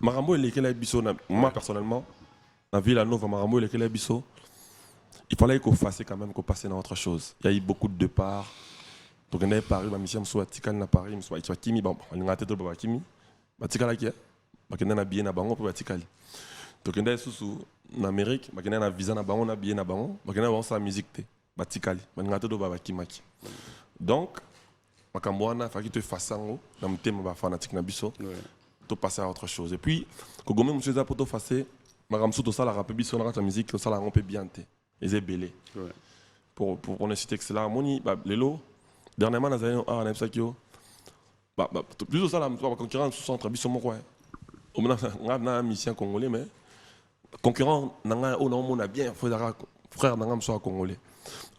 D: Marambo est lequel biso, moi personnellement, la ville à Nova Marambo est lequel biso. Il fallait qu'on fasse quand même qu'on passe dans autre chose. Il y a eu beaucoup de départs. Donc on est Paris, ma mission soit Tikal na Paris, soit Kimi, bon, on a tête de Kimi, Tikala qui est, on a bien na Bango pour Tikali. Donc on est sous en Amérique, on a visa na Bango, on a bien na Bango, on a sa musique té, Tikali, on a tête de Kimaki. Donc, Makamboana, faut qu'il te fasse ça, dans le thème ba fanatique na biso, to passer à autre chose. Et puis, quand on monsieur za poto fasser, Maramsou to ça la rap biso na la musique, to ça la on peut bien té. Les ébélés. Pour ne citer que cela, Moni, Lelo, dernièrement, nous avons un Sakio. Plus de ça, la concurrence sous centre, Bisson Mokwa. On a un mission congolais, mais concurrent, on a bien, frère, on a congolais.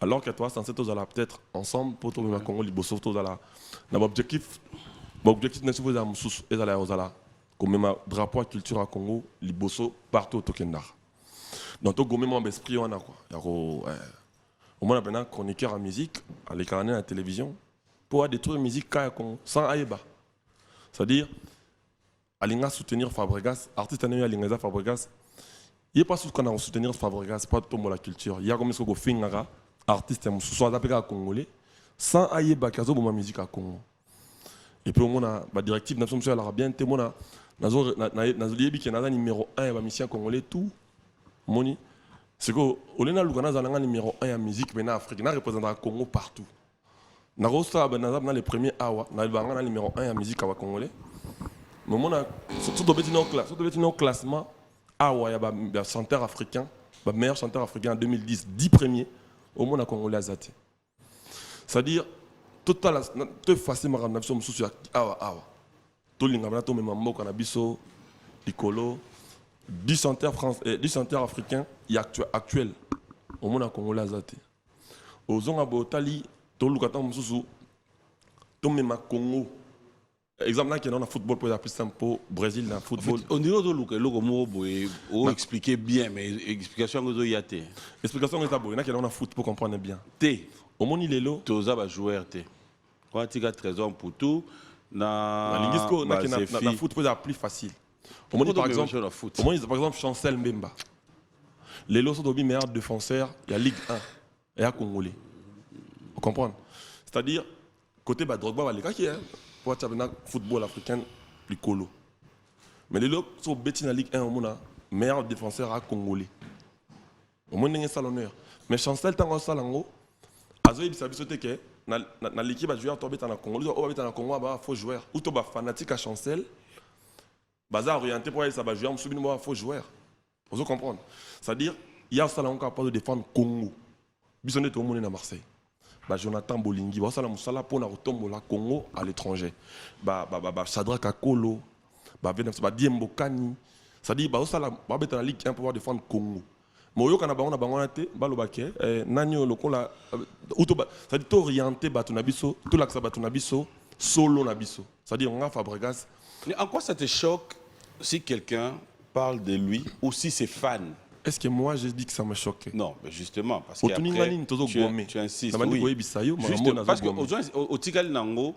D: Alors que toi, c'est peut-être ensemble pour trouver un Congolais, l'objectif, n'est pas comme ma drapeau à culture à Congo, Liboso, partout au Tokendar. Donc, tu as mon esprit, on a quoi. Au moins, on a un chroniqueur en musique, à l'écran à la télévision, pour détruire la musique sans aïeba. C'est-à-dire, Alinga soutenir Fabregas, artiste anémie Alinga Fabregas, il n'y a pas ce qu'on a soutenir Fabregas, pas de la culture. Il y a comme ce qu'on fait, artiste, soit appelé à Congolais, sans aïeba, qui a la musique à Congo. Et puis, on a la directive, nous sommes bien, on a le numéro 1 de la mission congolais, tout. Moni, c'est que on est le numéro 1 en musique en Afrique, on représente le Congo partout. On a les premiers awa, on a le numéro 1 en musique congolais. Mais on a surtout dans classement awa, il y a chanteur africain, le meilleur chanteur africain en 2010, 10 premiers au monde congolais azati. C'est-à-dire tout facile ma nation sur awa. Tout l'ingabana to même moko na biso, Nicolo du chanteur français, du chanteur africain, il y a actuel. Au monde en Congolais azate. Aux gens à Botali, tout le temps mususu, tout même à Congo. Exemple là qui est dans le football pour plus simple pour Brésil dans le football.
B: On dirait que le mot pour expliquer bien, mais explication que y a té.
D: Explication que ça boy, qui est dans le foot pour comprendre bien.
B: Té.
D: Au monde il est là.
B: Toza va jouer té. Quand tu as 13 ans pour tout, na
D: linguisco na na foot pour plus facile. Au monde par exemple, Chancel Mbemba. Les lots sont des meilleurs défenseurs, il y a Ligue 1 et il y a Congolais. Vous comprenez? C'est-à-dire, côté Drogba, il y a pour le football africain plus colo. Mais les lots sont bêtis dans la Ligue 1, il y a meilleurs défenseurs à Congolais. Au moins, il y a un salonneur. Mais Chancel, tant que ça, il y a dans l'équipe de joueurs, il y a un Congolais, il y a un Congolais, il faut jouer. Ou tu es fanatique à Chancel, bazar orienté pour aller ça va jouer, il faut jouer. Vous comprenez? C'est-à-dire, il y a ça là encore capable de défendre Congo. Bisonné tout le monde à Marseille. Jonathan Bolingi, ça là musala pour na retomber la Congo à l'étranger. Sadra Kakolo, Diembo Kani. C'est-à-dire, ça là la Ligue 1 pour défendre Congo. Mais yo kana bango na bango te balobake nanyo lokola c'est-à-dire t'orienter batunabiso, tout l'axe batunabiso solo nabiso. C'est-à-dire on a Fabregas.
B: Mais en quoi ça te choque si quelqu'un parle de lui ou si c'est fan?
D: Est-ce que moi j'ai dit que ça me choquait?
B: Non, mais justement, parce que tu insistes. Oui. Juste parce qu'au Tigali Nango,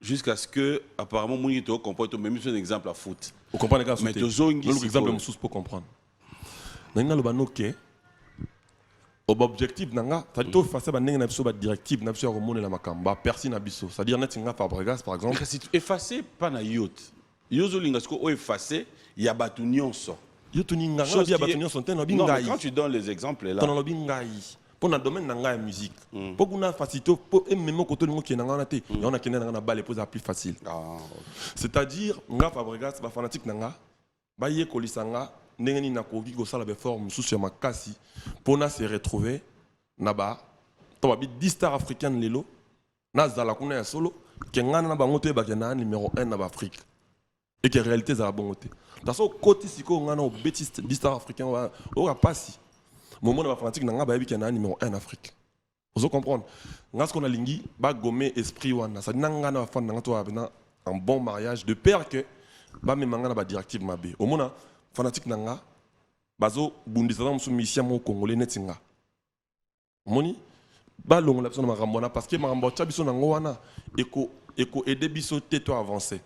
B: jusqu'à ce que, apparemment, mon yéto comprend, même un exemple à foot.
D: Vous comprenez les gars?
B: Mais tu as
D: exemple de pour comprendre. Nanga le banoké, objectif nanga, c'est-à-dire tout face à nanga n'abso directive n'abso remonter la makamba, personne n'abso. C'est-à-dire netinga Fabregas par exemple.
B: Mais si tu effaces pas na yacht, yozo lingasko o effacé, il y a batunion so.
D: Yotuninga, il y a batunion son ten
B: non, mais quand tu donnes les exemples là.
D: Dans le bingai. Pour le domaine de musique, pour qu'on a facilité, pour même côté de qui est dans la tête, on a qui est dans la balle pour plus facile. C'est-à-dire, nga Fabregas, ba fanatique nanga, ba yé kolisanga, n'engeni na kogi go sala be forme sous sur makasi, pour na se retrouver naba, to ba 10 stars africaines lelo, na zala kuna ya solo, ke ngana na bangote ba kena numéro 1 na Afrique. Et que réalité za la bongote. Dans ce côté siko ngana au 10 stars africains o passi. Moment de la fanatique n'a pas eu un numéro 1 en Afrique. Vous comprenez? Nous qu'on a lingi, ba gommer esprit wana. Ça n'a pas na fan toi un bon mariage de père que ba me manga na ba directive mabe. Au moment fanatique nanga bazo bundisa na musu mission mo congolais netinga. Moni ba longo la personne marambona parce que marambo chabiso nango wana eko aider biso teto avancer.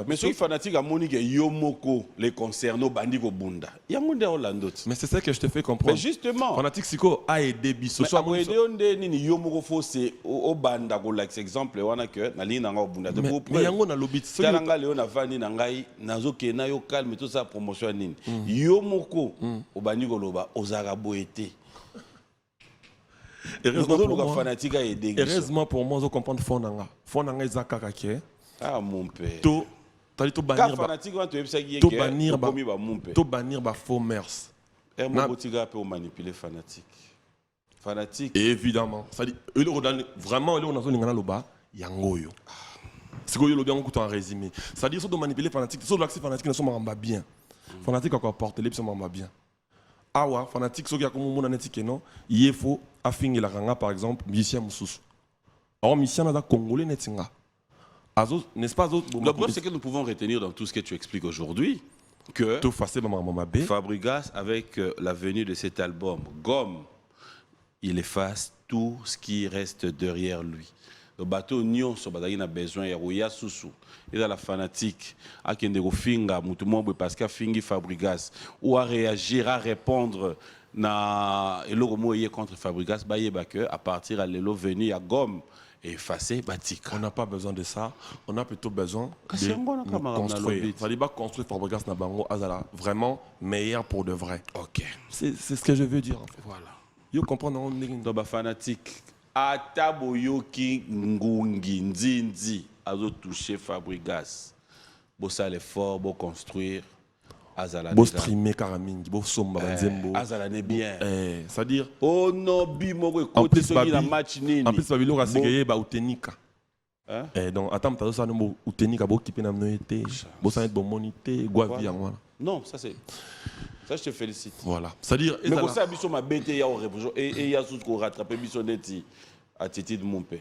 B: Mais si fanatique à Monique Yomoko les concernant Bandiko Bunda, il y a monde Orlando.
D: Mais c'est ça que je te fais comprendre.
B: Mais justement,
D: fanatique Siko a aidé Bisso.
B: Soit moi aider on ni Yomoko fossé au Banda ko like exemple wana que na lina nga Bunda.
D: Mais yango na lobby.
B: Talanga Léon a vani na ngai nazo ke na yo calme tout ça promotion nini. Yomoko au Bandiko loba ozara boete.
D: Heureusement pour moi, je comprends Fonanga. Fonanga ezaka kake.
B: Ah mon père.
D: To bannir ba faux mœurs.
B: Botiga peut manipuler fanatique. Fanatique.
D: Évidemment. Ça dit vraiment le on a zone loba yangoyo. C'est quoi le bien on en résumé. Ça dit surtout manipuler fanatique, surtout l'accès fanatique ne sont pas bien. Fanatique encore porter les sont pas bien. Awa fanatique so qui a comme mon anétique non, il faut affinge la ranga par exemple musicien mususu. Or musicien na congolais netinga. N'est-ce pas autre?
B: Le problème, c'est que nous pouvons retenir dans tout ce que tu expliques aujourd'hui que Fabregas, avec la venue de cet album, Gomme, il efface tout ce qui reste derrière lui. Le bateau Nyon, il a besoin, il y a Soussou, il y a la fanatique, il y a Finga, parce qu'il Fingi Fabregas, ou à réagir, à répondre. Et le contre Fabregas, à partir de l'élo venu à Gomme. Effacer, batik.
D: On n'a pas besoin de ça. On a plutôt besoin de construire. Ça dit pas construire Fabregas Nabango Azala. Vraiment meilleur pour de vrai.
B: Ok.
D: C'est ce que je veux dire en fait.
B: Voilà.
D: Yo comprendre
B: on fanatique. Ataboyoki ngungi nzinzi azo toucher Fabregas. Bossa l'effort, beau construire.
D: Beau streamer Karamingi, beau somba Banzembo.
B: Azala n'est bien.
D: C'est-à-dire.
B: Oh non, bimo côté celui la match nini.
D: En plus Babilo a signé ba utenika. Donc attends, t'as ça no utenika beau qui peut n'amener été. Beau ça être bon monité, gua vie en voilà.
B: Non, ça c'est... Ça, je te félicite.
D: Voilà. C'est-à-dire...
B: Mais comme ça, biso ma bête, il y a au repos. Et il y a tout ce qu'on rattrape, biso neti, à titi de mon père.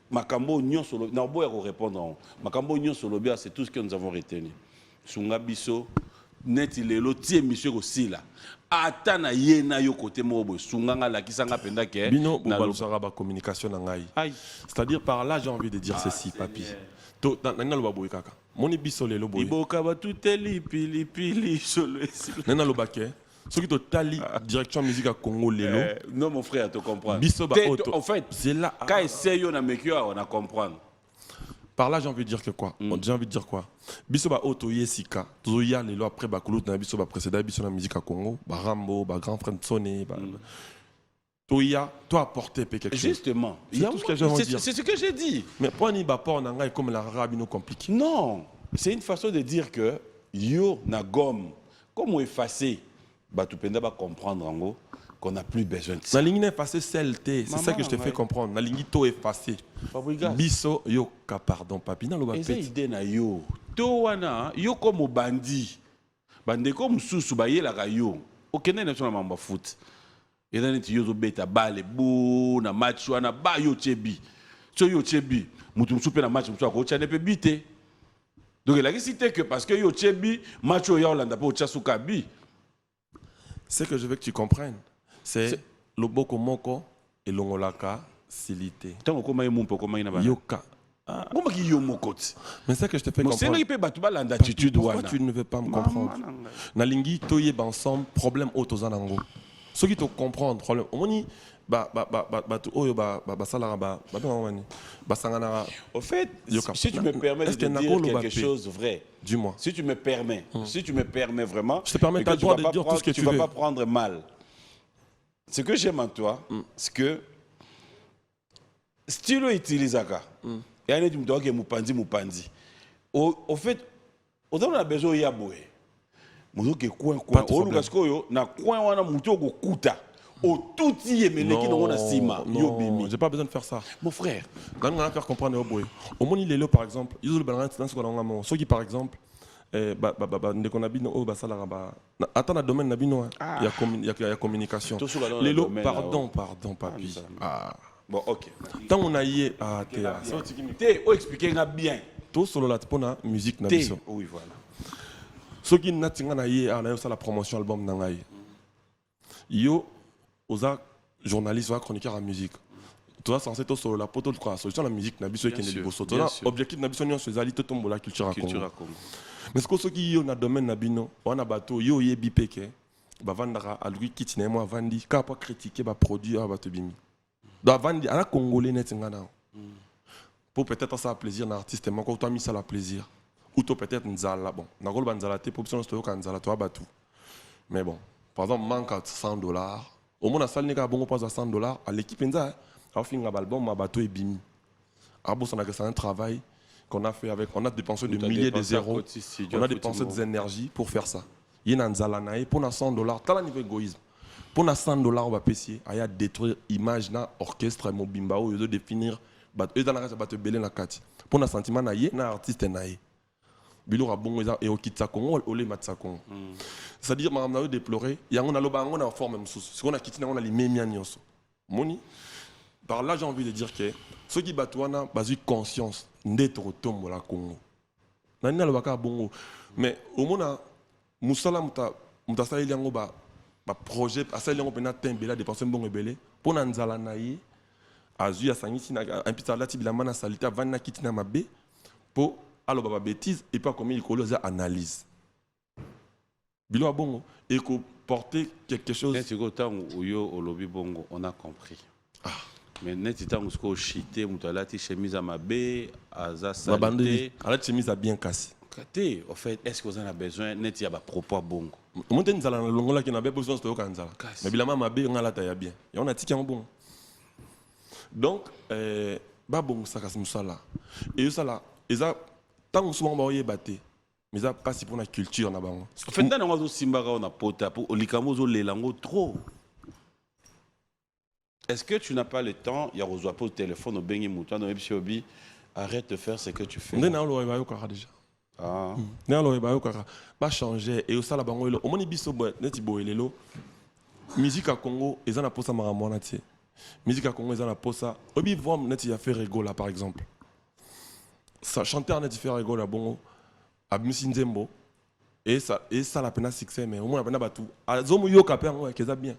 B: Makambo Nyon Solo, n'a pas répondre. Makambo Nyon Solo, c'est tout ce que nous avons retenu. Sunga biso, net il est l'autre, tie monsieur aussi là. Atana yena yo côté mobo, sunga la kisanga penda ke.
D: Bino, na ba communication na ngai. C'est-à-dire par là, j'ai envie de dire ceci, papi. To, nana lo baboy kaka. Moni biso le lo boy.
B: Iboka ba tout eli pili solo.
D: Nana lo baké. Ce qui totali direction musique à Congo lelo.
B: Non mon frère, tu comprends.
D: Biso ba auto.
B: En fait,
D: c'est là.
B: Quand essaye on a mécu, on a comprendre.
D: Par là, j'ai envie de dire que quoi? J'ai envie de dire quoi? Biso ba auto yesika. Tozoya lelo après ba kulut na biso ba précédent biso na musique à Congo. Ba Rambo, ba grand frère Sonné, ba. Toya, toi apporter quelque chose.
B: Justement.
D: C'est tout ce que j'ai envie de dire.
B: C'est ce que j'ai dit.
D: Mais pour ni ba port nanga comme la rabino compliqué.
B: Non, c'est une façon de dire que yo na gomme, comme on effacer, bah tu peux pas comprendre en gros qu'on n'a plus besoin de ça.
D: La ligne effacée CLT, c'est ça que je te fais comprendre. La ligne to effacée. Biso yo ka pardon papi na lo ba
B: peti. Et idée na yo. To wana yo comme bandi. Bande comme susu ba yela ka yo. Okene na sona mamba foot. Et là tu yo beta balle bo na match wana ba yo chebi. So yo chebi, mutu msupe na match msupe ko chane pe bité. Donc la cité que parce que yo chebi match yo Yolanda po chasuka bi.
D: Ce que je veux que tu comprennes, c'est le boko moko et l'ongolaka silité.
B: Tant qu'on m'a mon poko m'a ina ba.
D: Yoka.
B: Comment qui yo mokoti?
D: Mais c'est que je te fais comprendre.
B: C'est pas batu ba l'attitude wana.
D: Pourquoi tu ne veux pas me comprendre? Na lingi toye ba ensemble problème autozanango. Ceux qui te comprennent problème. Omoni
B: au fait, si tu me permets de te dire quelque chose de vrai,
D: dis-moi.
B: Si tu me permets, vraiment,
D: je te permets de dire tout ce que tu veux.
B: Tu ne vas pas prendre mal. Ce que j'aime en toi, c'est que si tu l'utilises, et on dit que Mupandi. Au fait, on a besoin de Yaboué. On a coin.
D: Non, j'ai pas besoin de faire ça.
B: Mon frère.
D: Quand on va faire comprendre au boy. Au monde il est là par exemple, ils ont le balance dans ce qu'on a mon. Ceux qui par exemple ne qu'on habite au basala ba. Attends le domaine nabino il y a communication. Les lots pardon papi.
B: Bon OK.
D: Tant on a yé à
B: té o expliquer bien.
D: Tout solo la pona musique nabiso.
B: Oui voilà.
D: Ceux qui n'attendent na yé à la promotion album nangai. Yo aux journalistes, aux chroniqueurs en musique. Tu as censé sur la poto de la solution la musique n'a besoin qu'il y ait des objectif n'a besoin de les tomber la culture à Congo. Mais ce que ceux qui ont un domaine nabino, on a bateau yo yé bipeke, ba vandara à lui qui tient moi vandi, car pas critiquer ba produit à bateau bimi. Doit vandi à la congolais net ngana. Pour peut-être ça plaisir un artiste, mais quand tu as mis ça la plaisir, ou toi peut-être nzala bon, na gol banzala te option sto kan nzala toi bateau. Mais bon, par exemple manque à $100. Au moins, salle n'est bon pas à $100 à l'équipe Enza. A fini l'album, ma bateau est bimi. C'est un travail qu'on a fait avec. On a dépensé des milliers de zéros. On a dépensé des énergies pour faire ça. Il y a un Zalanaï pour $100. T'as le niveau égoïsme. Pour $100, on va payer. Il y a détruire l'image d'un orchestre, mon bimba, ou de définir. Et dans la reste, on va belé la carte. Pour un sentiment, il y a un artiste naï. Bilo a bon et au kitsa Congo au les matsa Congo. C'est-à-dire madame n'a déploré, il y a on a le bango en forme même sous. Ce qu'on a quitté on a les mêmes nyonso. Moni par là j'ai envie de dire que ceux qui batouana basu conscience d'être tombe la Congo. Nani le baka bongo mais au mona musala muta sa ili yango ba projet asali yango pena tembela dépenser bongo belé pour nanzala naïe azu ya sangisi na un pita la tibila mana salita vanna kitina mabe pour alors baba bêtise et pas comme il cause analyse. Bilo bongo et que porter quelque chose.
B: C'est autant où yo au lobby bongo on a compris. Mais net temps où ce qu'on chité mutalati chemise à mabe aza salité.
D: La chemise a bien cassé.
B: Katé en fait est-ce que vous en avez besoin net ya ba propos bongo.
D: Monte nzala na longola qui n'a pas besoin de kanzala. Mais bilama mabe on a la taille bien. Et on a tiki en bon. Donc ba bongo ça casse musala. Et ça là ça tant souvent on va y battre mais ça passe pour la culture na bango
B: en fait dans on simbaka on a pota pour olikamozo les langues trop. Est-ce que tu n'as pas le temps il y a reçoit pas au téléphone au bengi mouton dans ebsiobi arrête de faire ce que tu fais.
D: On est dans le déjà
B: Ah.
D: Nalo ba yo kaka ba changer et osala bango elo omoni biso neti boyelelo musique à Congo ils en a posa maramona tie musique à Congo ils en a posa obi voir neti ya faire rigola par exemple ça chanteur neti faire rigola bongo abimisi nzembo et ça la peine succès mais au moins peine batu azomu yo kapé ngo keza bien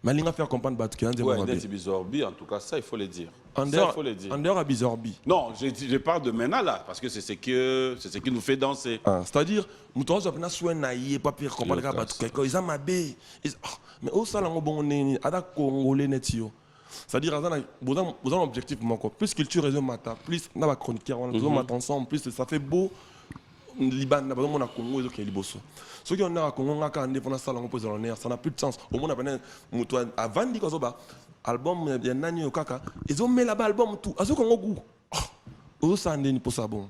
D: malinga faire comprendre batu ki nzembo
B: Ouais,
D: bien
B: Neti Bizorbi, en tout cas, ça, il faut le dire.
D: en
B: Ça, il
D: dehors
B: faut le dire.
D: en dehors à Bizorbi.
B: Non, je parle de maintenant là, parce que c'est ce qui nous fait danser.
D: C'est-à-dire, nous avons appris à soigner naïe, pas pire comprendre que batu quelque ils ont mabé. Mais au salon au bon neni, ada congolais netio. C'est-à-dire, vous avez un objectif mon quoi. Plus culture réseau mata, plus na ba chroniqueur, on nous mat ensemble, plus ça fait beau. Liban na bazomona Congo ezo ke liboso. Ce qui on a Congo ngaka ande pona salon pose l'honneur, ça n'a plus de sens. Au moins on a muto avant di kozoba album ya nani yo kaka, ils ont mis là-bas album tout. Azo Congo goût. Ozo sande ni posa bon.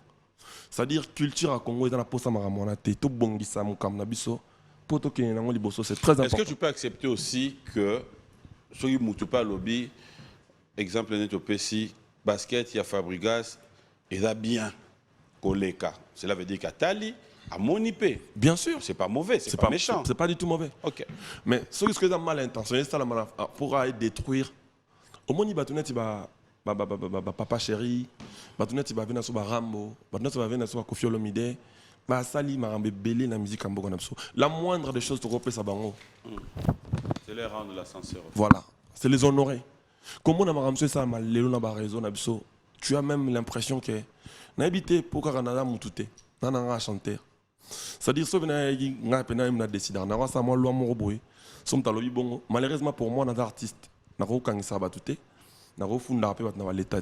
D: C'est-à-dire culture à Congo dans la posa maramona te to bongisa mukam na biso poto ke na ngoli boso, c'est très important.
B: Est-ce que tu peux accepter aussi que ceux qui mutu pas lobby, exemple net au PC, basket, il y a Fabregas, et là bien Koleka. Cela veut dire qu'Atali a monipé.
D: Bien sûr,
B: C'est pas mauvais, c'est pas méchant.
D: c'est pas du tout mauvais.
B: Ok.
D: Mais ce qui est mal intentionné, ça pour aller détruire. Au moins, il va papa chéri, il va venir sur Rambo, il va venir sur Koffi Olomide, il sali marambe belé la musique en Bogonapso. La moindre des choses, tu repères ça bango.
B: C'est les rendre l'ascenseur.
D: Voilà, c'est les honorer. Comme on a maramse ça, malélo na raison nabso. Tu as même l'impression que n'habité pour Canada mutute, n'en chanter. C'est-à-dire, si on a décidé, on a moi loi mon robot, son talobi bongo. Malheureusement pour moi, on a artiste, on a aucun sabatute, on a funda pe batna l'état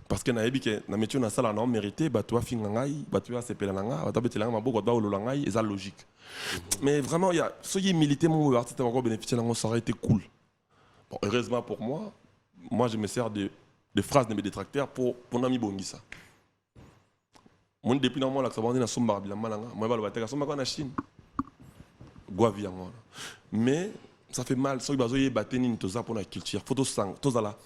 D: parce que na yebi que na métier na sala na mérité, ba toi fingangai, ba toi sepela nanga, ba tabetela nga maboko ba ololangai, et ça logique. Mais vraiment il y a ceux qui militaient mon artiste va encore bénéficier là, ça aurait été cool. Bon, heureusement pour moi je me sers de phrases de mes détracteurs pour Nami Bongisa. Mon depuis dans moi là ça va na somba bila malanga moi ba le bateka somba ko na Chine Guavi en mais ça fait mal so bazo ye bateni ni toza pour la culture photo sang tozala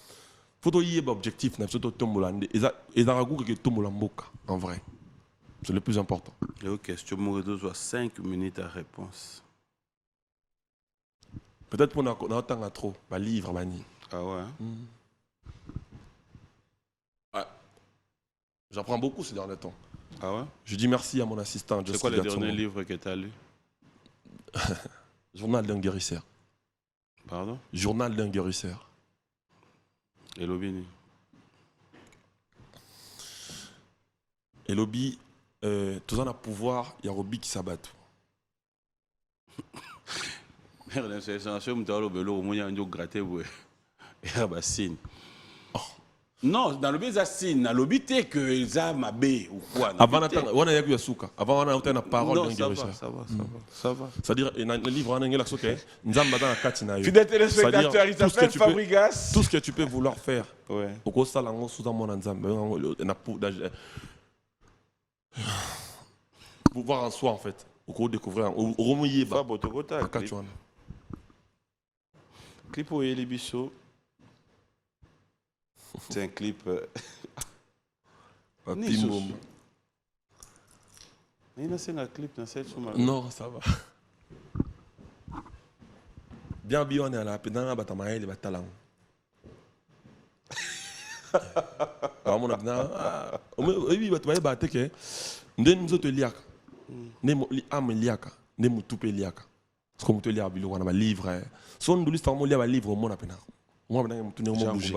D: photo y est objectif na photo tombolande et za ragu que tombola mboka en vrai c'est le plus important.
B: Et question Moredo soit 5 minutes à réponse.
D: Peut-être pour na temps à trop ba livre bani.
B: Ah ouais.
D: J'apprends beaucoup ces derniers temps.
B: Ah ouais.
D: Je dis merci à mon assistant.
B: C'est quoi le dernier livre que tu as lu?
D: Journal d'un guérisseur.
B: Pardon?
D: Journal d'un guérisseur.
B: Et Lobini.
D: Et Lobby, tout ça a pouvoir, il y a Roby qui s'abat.
B: Merde, c'est un peu de vélo, il y a un gratté. Non, dans le Bézassine, dans le Bité que ils ont mabé ou quoi.
D: Avant on a eu Souka. Avant on a eu la parole d'un guérisseur.
B: Ça va.
D: C'est-à-dire, il y a un livre en anglais qui est Nzamba dans la Katina.
B: Fidèle téléspectateur, il s'appelle Fabregas.
D: Tout ce que tu peux vouloir faire.
B: Ouais.
D: Au cours de ça, on sous mon Nzamba. Pour voir en soi, en fait. Au cours de découvrir. Au remouiller.
B: Clip au Elibiso. C'est un clip. C'est un clip dans cette somme.
D: Non, ça va. Bien bien on est à la pédale à Batamaï les batalang. Alors mon abna, oui Batamaï batte que nous autres liaka, nous am liaka, nous tout pe liaka. Ce qu'on te lit à Bilo on a livre. Son nous l'histoire mon livre livre mon apena. Moi maintenant tout ne bouger.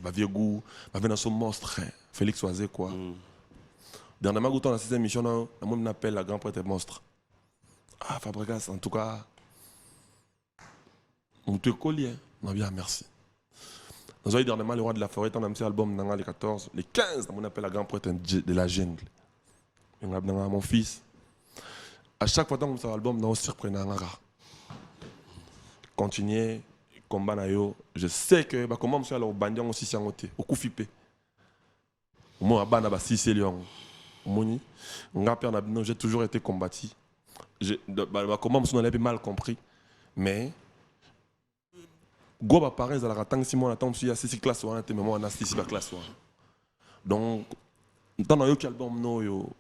D: Bah vieux goût, bah venir son monstre Félix Oisé quoi. Dernièrement, quand on a cette émission, on appelle la grand prêtre monstre. Ah, Fabregas, en tout cas, on te collier. Non, bien, merci. Nous avons dernièrement le roi de la forêt, on a mis l'album dans les 14, les 15, on appelle la grand prêtre de la jungle. On a mon fils. À chaque fois que on a l'album, on se surprend. Continuer, combat, je sais que comment je suis allé au Bandian aussi, c'est au coup fipé. Moi, à Bana, c'est 6 lions. J'ai toujours été combattu. Comment je l'avais mal compris. Mais, Goba pareil, à la ratang, si moi, attends, si 6 classes, on a été, mais moi, on a 6 classes. Donc, dans le album,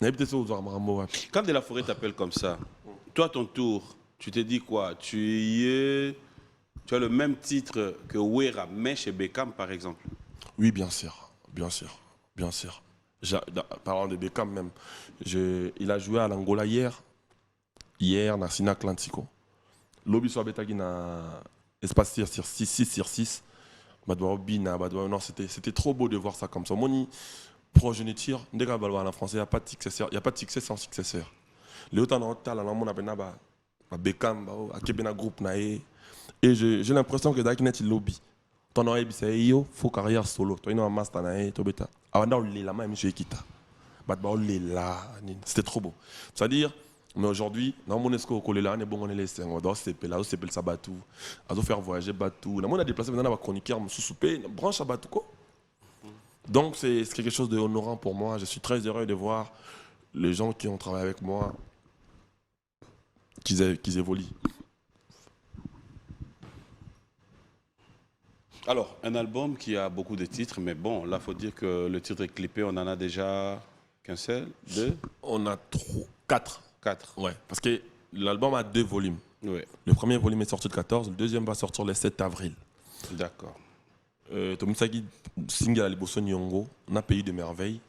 B: Quand De La Forêt t'appelle comme ça, toi, ton tour, tu te dis quoi? Tu as le même titre que Wera, mais chez Beckham, par exemple.
D: Oui, bien sûr. Parlant de Beckham même, il a joué à l'Angola hier, dans Sina Atlantico. Lobby soit betagi na espace 6 sur 6. Non, c'était trop beau de voir ça comme ça. Moni, progéniture, en français, il n'y a pas de successeur. Il n'y a pas de succès sans successeur. Les autres en tal, on a Beckham, a Kebena groupe nae. Et j'ai l'impression que Dakinet il lobby. Ton oreille c'est yo, faut carrière solo. Toi il a un master nae, to beta. Avant on la main monsieur Ekita. C'était trop beau. C'est-à-dire mais aujourd'hui, dans mon esco collé là, on est bon on est les 5, on doit se là, on se le sabatou. On doit faire voyager batou. On a déplacé maintenant avec chroniqueur, me sous-souper, branche à batou quoi. Donc c'est quelque chose de honorant pour moi. Je suis très heureux de voir les gens qui ont travaillé avec moi qu'ils évoluent.
B: Alors, un album qui a beaucoup de titres, mais bon, là, il faut dire que le titre est clippé, on en a déjà qu'un seul, deux?
D: On a 4. Ouais, parce que l'album a 2 volumes.
B: Oui.
D: Le premier volume est sorti le 14, le deuxième va sortir le 7 avril.
B: D'accord.
D: Tomisagi single à Liboso Nyongo, on a Pays de Merveille.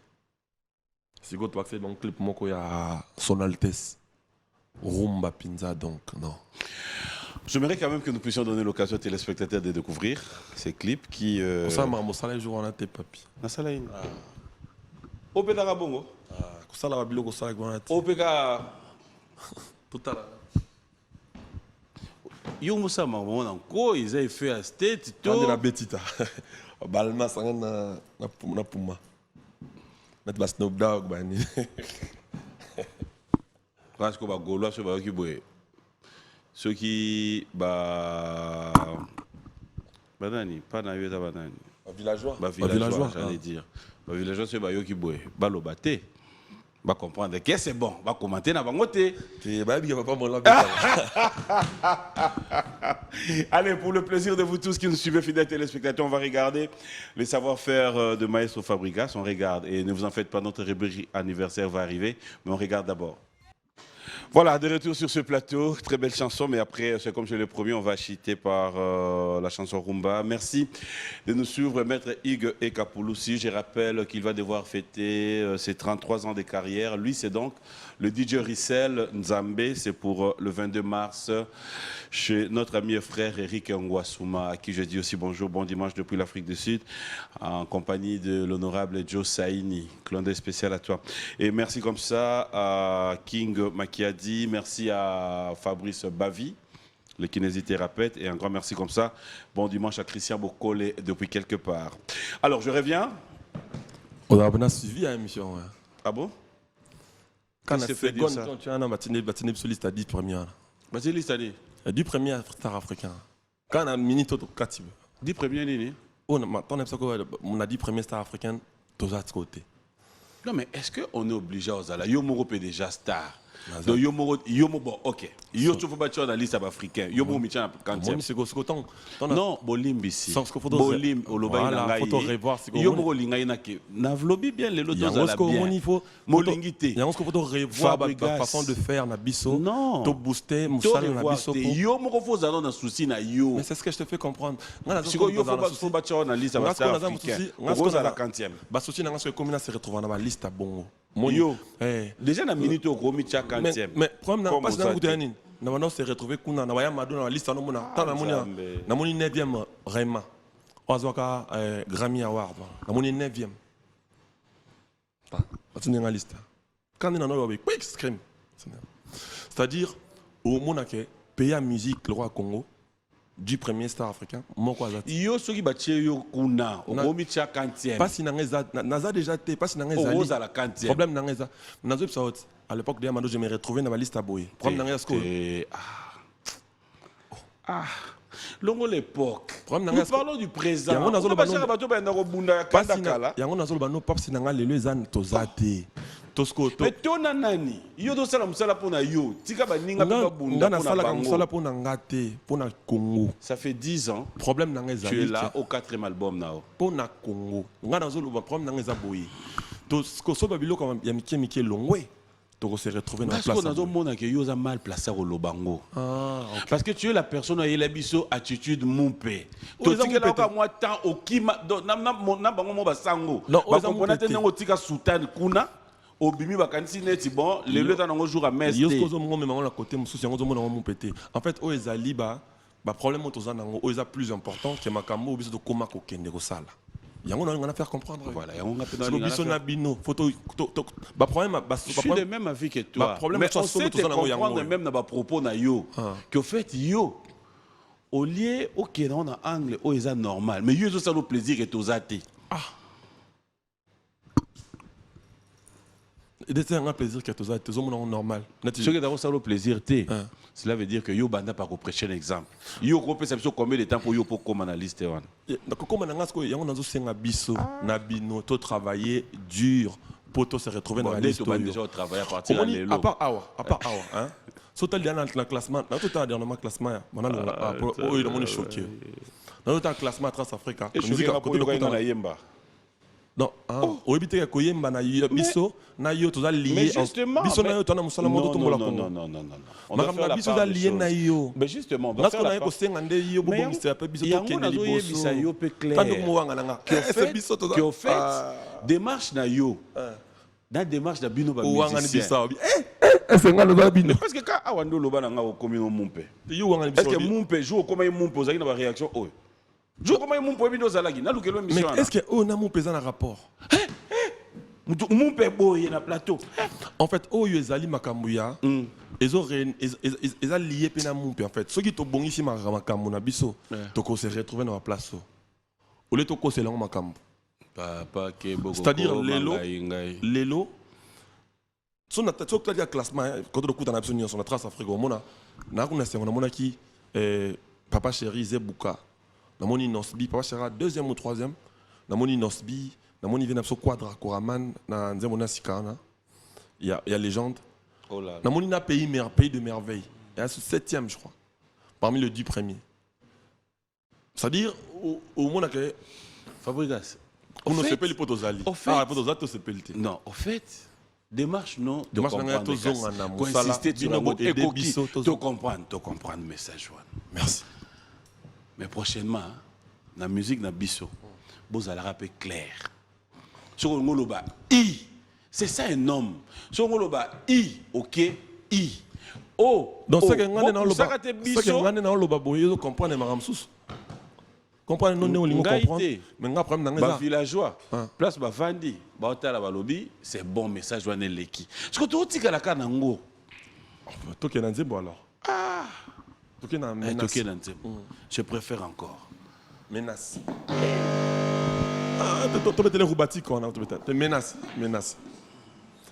D: C'est quoi tu accèdes dans le clip, moi, il y a Son Altesse, Rumba Pinza, donc non.
B: J'aimerais quand même que nous puissions donner l'occasion aux téléspectateurs de découvrir ces clips qui...
D: Ça m'a montré les jours on a tes papiers.
B: Nasalaïn. Opéda Rabongo.
D: Ça la bilo ça la
B: Opéda...
D: Tout à l'heure.
B: Yo Moussa Maman encore, ils avaient fait à State.
D: On est la betita. Balma ça na puma. Mettre bas Snoop Dogg bani.
B: Parce que ba Gaulois se va qui boue. Ceux qui banani pas na yota banani.
D: Villageois.
B: Villageois j'allais dire. Villageois c'est ba yo qui boue. Ba lo baté. Va comprendre que c'est bon, va commenter na bangoté. Allez, pour le plaisir de vous tous qui nous suivez, fidèles téléspectateurs, on va regarder les savoir-faire de Maestro Fabregas. On regarde, et ne vous en faites pas, notre rubrique anniversaire va arriver, mais on regarde d'abord. Voilà, de retour sur ce plateau, très belle chanson, mais après, c'est comme je l'ai promis, on va chiter par la chanson Rumba. Merci de nous suivre, Maître Hugues Ekapouloussi. Je rappelle qu'il va devoir fêter ses 33 ans de carrière. Lui, c'est donc le DJ Rissel Nzambe, c'est pour le 22 mars, chez notre ami et frère Eric Ngwasuma, à qui je dis aussi bonjour, bon dimanche depuis l'Afrique du Sud, en compagnie de l'honorable Joe Saini. Clin d'œil spécial à toi. Et merci comme ça à King Makiadi, merci à Fabrice Bavi, le kinésithérapeute, et un grand merci comme ça. Bon dimanche à Christian Bokole depuis quelque part. Alors, je reviens.
D: On a suivi à l'émission.
B: Ah bon?
D: Quand tu as un bâtiment soliste à 10 premières.
B: Bâtiment soliste à
D: 10 premières star africain. Quand on a mini tout 4
B: 10 premières lignes.
D: On a 10 premières stars africaines, tous à côté.
B: Non, mais est-ce qu'on est obligé aux Ala? Yomoro est déjà star. Donc Yomo, bon, ok. Yo tu faut battre dans la liste africaine. Yomo Michan quand
D: même. C'est quoi
B: non, Bolim ici.
D: Bolim
B: Oloba
D: ina photo revoir
B: c'est Yomo linga ina ke. Na vlobi bien les lotos à la bien. Molingité.
D: Il y a ce photo revoir la façon de faire na biso.
B: Non.
D: To booster musala na biso.
B: Yomo faut ça dans souci na yo.
D: Mais c'est ce que je te fais comprendre.
B: Si yo faut battre dans la liste africaine. On a la 40e.
D: Ba souci na ce commune se retrouve dans la liste à bongo.
B: Yo. Déjà na minute au gros micha 40e.
D: Mais problème na pas na goutani. Na maintenant se retrouver kuna na waya madu na liste na mona. Ta na moni 9e Rema. Ozoka Grammy Award. Na moni 9e. Ta. Tu n'es dans la liste. Quand on a un quick scream. C'est-à-dire au monde que pays à musique le roi Congo du premier star africain moko azati
B: yo soki batie yo kuna okomitia 40e
D: pas si naza déjà été pas si nangeza
B: ali la 40e
D: problème nangeza nazo psa à l'époque de Amado je me retrouvais dans la liste à boy problème nangeza sko
B: longo l'époque nous parlons du présent yango
D: nazolo
B: bana bato ba ndako bunda kandakala
D: yango nazolo bano pap si nanga lelo ezan tozate
B: mais tona nani yo do sala musala pona yo tika baninga pe bunda
D: pona sala musala pona ngate pona Congo
B: ça fait 10 ans
D: problème nanga ezali
B: tu es là au 4e album nao
D: pona Congo nga nazolo ba problème nanga ezaboyi Koso babilo comme il y a Mickey Longwe. Donc on s'est retrouvé dans la place.
B: Parce qu'on a demandé que yo a mal placé au lobango. Parce que tu es la personne qui a biso attitude mon père. Tu dis que là moi tant au qui na bango mo basango. Ba comprendre te ngo tika sultan kuna obimi bakanisi neti bon le le dans jour à messe.
D: Yo kozo mo même la côté mususu yango zo mo na mo pété. En fait o ezali ba problème au tozana ngo o eza plus important que makambo biso de koma ko kende ko sala. Yango on a faire comprendre.
B: Voilà, yango on a fait
D: photo problème
B: je suis de même avis que toi. Mais on sait te comprendre même dans propos na yo que au fait yo au lieu OK on a angle o eza normal mais yo ça le plaisir et aux athées.
D: C'est un plaisir que tous athées normal.
B: Ce que d'abord ça le plaisir té. Cela veut dire que yo banda pas prêcher un exemple. Yo ko peut savoir combien de temps pour yo pour comme analyste wan.
D: Comme on a ngasko yango nazo senga biso na bino to travailler dur pour to se retrouver dans la liste.
B: On déjà travailler à partir de l'élo.
D: À part hour hein. Sautal dans le classement, dans tout dernièrement classement, maintenant il est choqué. Dans le classement Transafrica,
B: musique à côté de la Yemba.
D: Non, au habité à Koyemba na biso na yo to lié biso na yo to na musala moto to mola kongo. Non. On va faire biso da lié na yo.
B: Mais justement,
D: on va faire la ko senga nde yo bo bongisa pe biso to kende liboso.
B: Yo pe clair.
D: Tando mo wanga nga.
B: Qui au fait démarche na yo. Dans démarche da bino ba musicien.
D: Senga lo ba bino.
B: Parce que quand awando lo ba na nga o komi no mumpe.
D: Yo wanga biso.
B: Est-ce que mumpe joue comme mumpe ozaki na ba réaction oh. Je comment mon point bino zalagi na lukelo mission.
D: Mais est-ce que on a mon pesant un rapport?
B: Mon père boy na plateau.
D: En fait, oh yo ezali makambuya. Ils ont lié pena mon père en fait. Ceux qui to bon ici makambu na biso, to ko se retrouver dans la place. Au lieu to ko se lango makambu.
B: Papa ke boko.
D: C'est-à-dire lelo. Son na tso ka classement quand on écoute en absolument sur la trace Afrique au mona. Na kuna se mona ki papa chéri Zebuka. Namoni Nosbi, papa sera deuxième ou troisième. Namoni Nosbi, namoni Venapso Quadra, Koraman, na Nzemona Sikana. Il y a légende.
B: Oh là.
D: Namoni na pays de merveille. Il y a ce septième, je crois. Parmi les 10 premiers. C'est-à-dire, au monde que.
B: Fabrigas.
D: On ne sait pas les potos ali. Ah, les potos ali, c'est pas le thé.
B: Non, au fait. Démarche non.
D: Démarche non.
B: Consister sur la mode écoquille. Tu comprends le message.
D: Merci.
B: Mais prochainement, la musique na biso, vous allez rappeler clair. Sur le ngoloba I, c'est ça un homme. Sur le ngoloba I, ok, I. Oh,
D: donc ça que ngane na loba. Ça que ngane na loba boyo comprendre maramsus. Comprendre non néo comprendre. Mais nga problème na
B: nga. Villageois, place ba vandi, ba hôtel ba lobby, c'est bon message wana leki. Parce que tu tika la kana ngo.
D: To ke na nzembo alors.
B: Je préfère encore.
D: Menace. Ah, tu as roubati quoi, menace.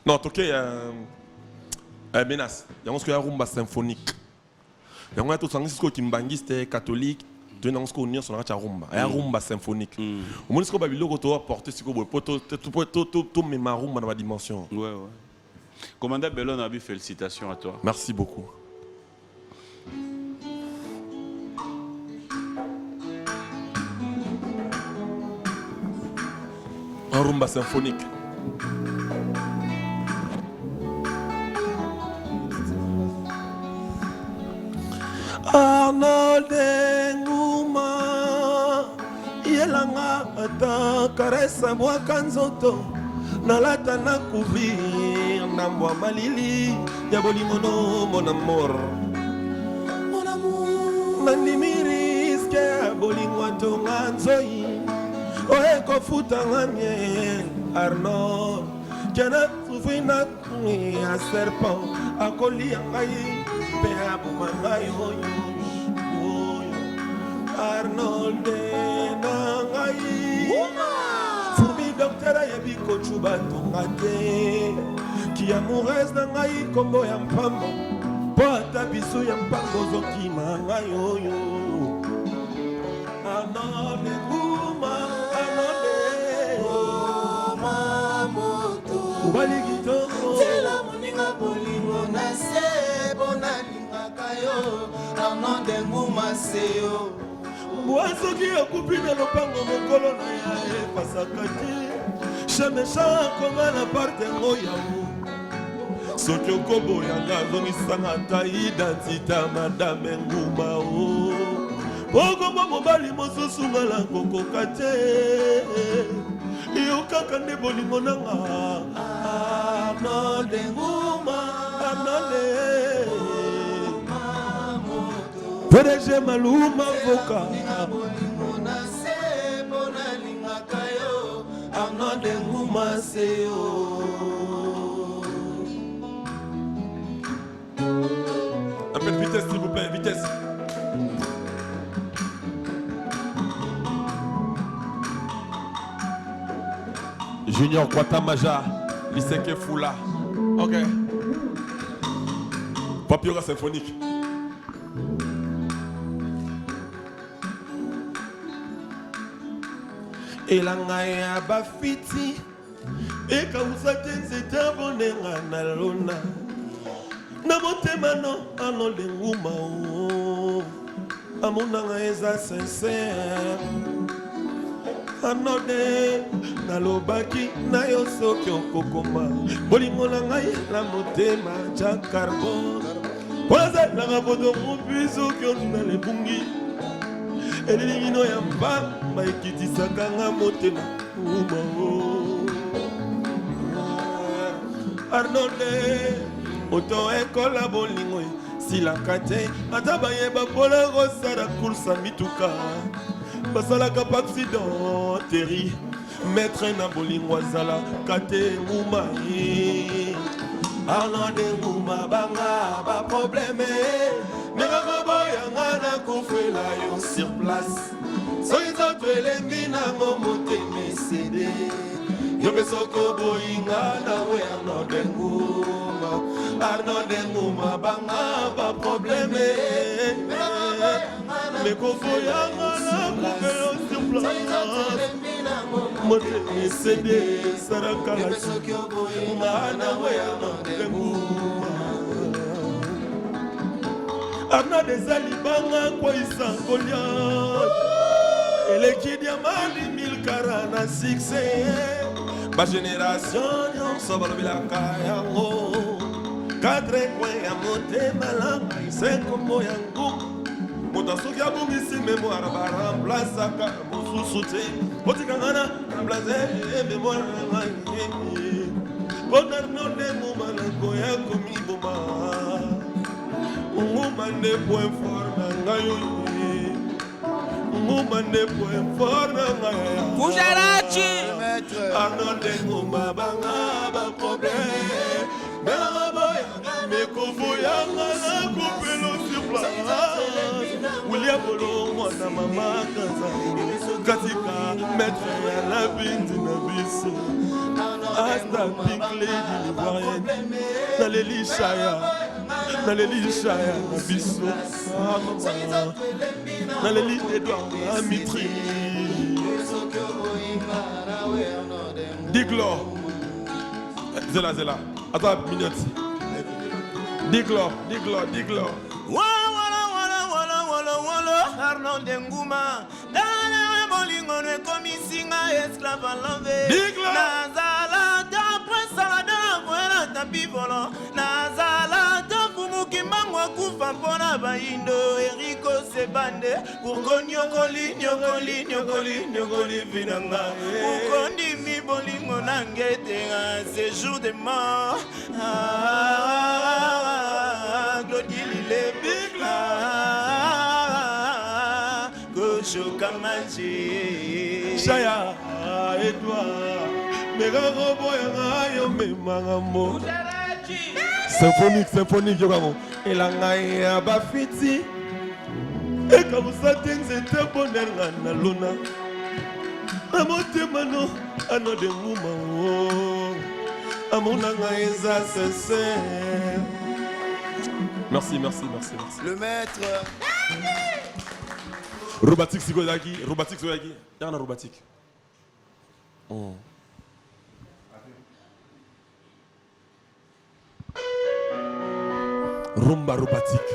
D: Non, tu as menace. Il y a un rumba symphonique. Il y a un autre qui est catholique. Tu as un rumba. Il y a un rumba symphonique. Au moins, ce que tu as apporté, c'est que tu mets ma rumba dans la dimension.
B: Ouais. Commandant Bellon Abi, félicitations à toi.
D: Merci beaucoup. Un rumba symphonique. Arnold Nguma Yelanga ata karesa mwaka nzoto nalata na couvrir na mbwa malili ya bolingono mon amour nandimi riske ya bolingo atonga nzoi oye kofuta nganye Arnold kena souffri na kuni ya serpent akolia ngai pe abuma ngai oyo Arnold na ngai Fumi docteur yebi kochuba tonga te ki amoureuse na ngai kombo ya mpambo po ata biso ya mpango ozokima ngai oyo Arnold
E: Tela moninga bolingo na se bona lingaka yo Arnold Nguma seyo
D: Mwasoki akupi na lopango mokolo na ya epasaka te méchant comme la part de Moyao. Soki okoboyanga zongisanga ta identité madame Nguma o. Pokoma mobali mosusu ngala kokoka te. Yo kaka nde bolingo nanga. Arnold Nguma, Arnold. PDG Maluma Voka. Arnold Nguma Seo. Un peu de vitesse s'il vous plaît, vitesse. Junior Kwatamaja, Liseke Fula. Ok. Papiora symphonique. Elanga ya bafiti. Eka usate nzete bonenga na lona. Na motema no Arnold Nguma o. Amonanga eza sincère. Arnold nalobaki na yo soki okokoma. Bolingo na ngai la motema ja carbone. Poza na rabodo mopi soki onuna lebungi. Elingino ya mba maikitisaka nga motema Nguma o. Arnold Auto ekola bolingo silaka te ata bayeba pola kosala kursa mituka basalaka pa accident teri maître na bolingo azalaka te Nguma ye. Arnold Nguma banga ba problème mekaka boyanga na kofela yo sur place soki nzoto elembi nango motema esede yo mpe soki oboyinga nawe Arnold Nguma. Arnold Nguma banga ba problème mais kofoyanga na kofela sur place motema esede sarakala nga nawe Arnold Nguma. Arnold eza libanga kwisa Goliath eleki diamani 1000 na succès ba génération nyonso balobelaka yango 4 coin ya motema langa 5 moya Nguma moto soki abongisi mémoire baremplasaka mosusu te otikanga na remplace mémoire na ngai mpona Arnold Nguma nakoya komiboma. Nguma nde point fort na ngai oye. Nguma nde point fort na ngai.
E: Kujarachi
D: Arnold Nguma banga ba problème banga boyanga mekovoyanga na kopelo sur place. William Bolongo na mama kaza katika maître ya la bindi na biso. Asta Pink Lady l'Ivoirienne na l'Elishaya na l'Elishaya na biso na l'Elisha Edouard Amitri Diglo Zela attends une minute Diglo
E: Arnold Nguma dana bolingo ne komisinga esclave love nazala ta presalada voilà ta bivolo nazala ta fumuki mangwa kufa pona baindo Eriko Sebande ukonyokoli vinanga ukondi mi bolingo nangete séjour de mort Claudie
D: Shaya Edouard Megaro boyanga yo memanga mo Symphonique yokango elanga ya bafiti eka musate nzete bonenga na lona na motema no Arnold Nguma o amonanga eza sincère. Merci.
E: Le maître
D: Robatik Sigodaki. Yana Robatik. Rumba Robatik.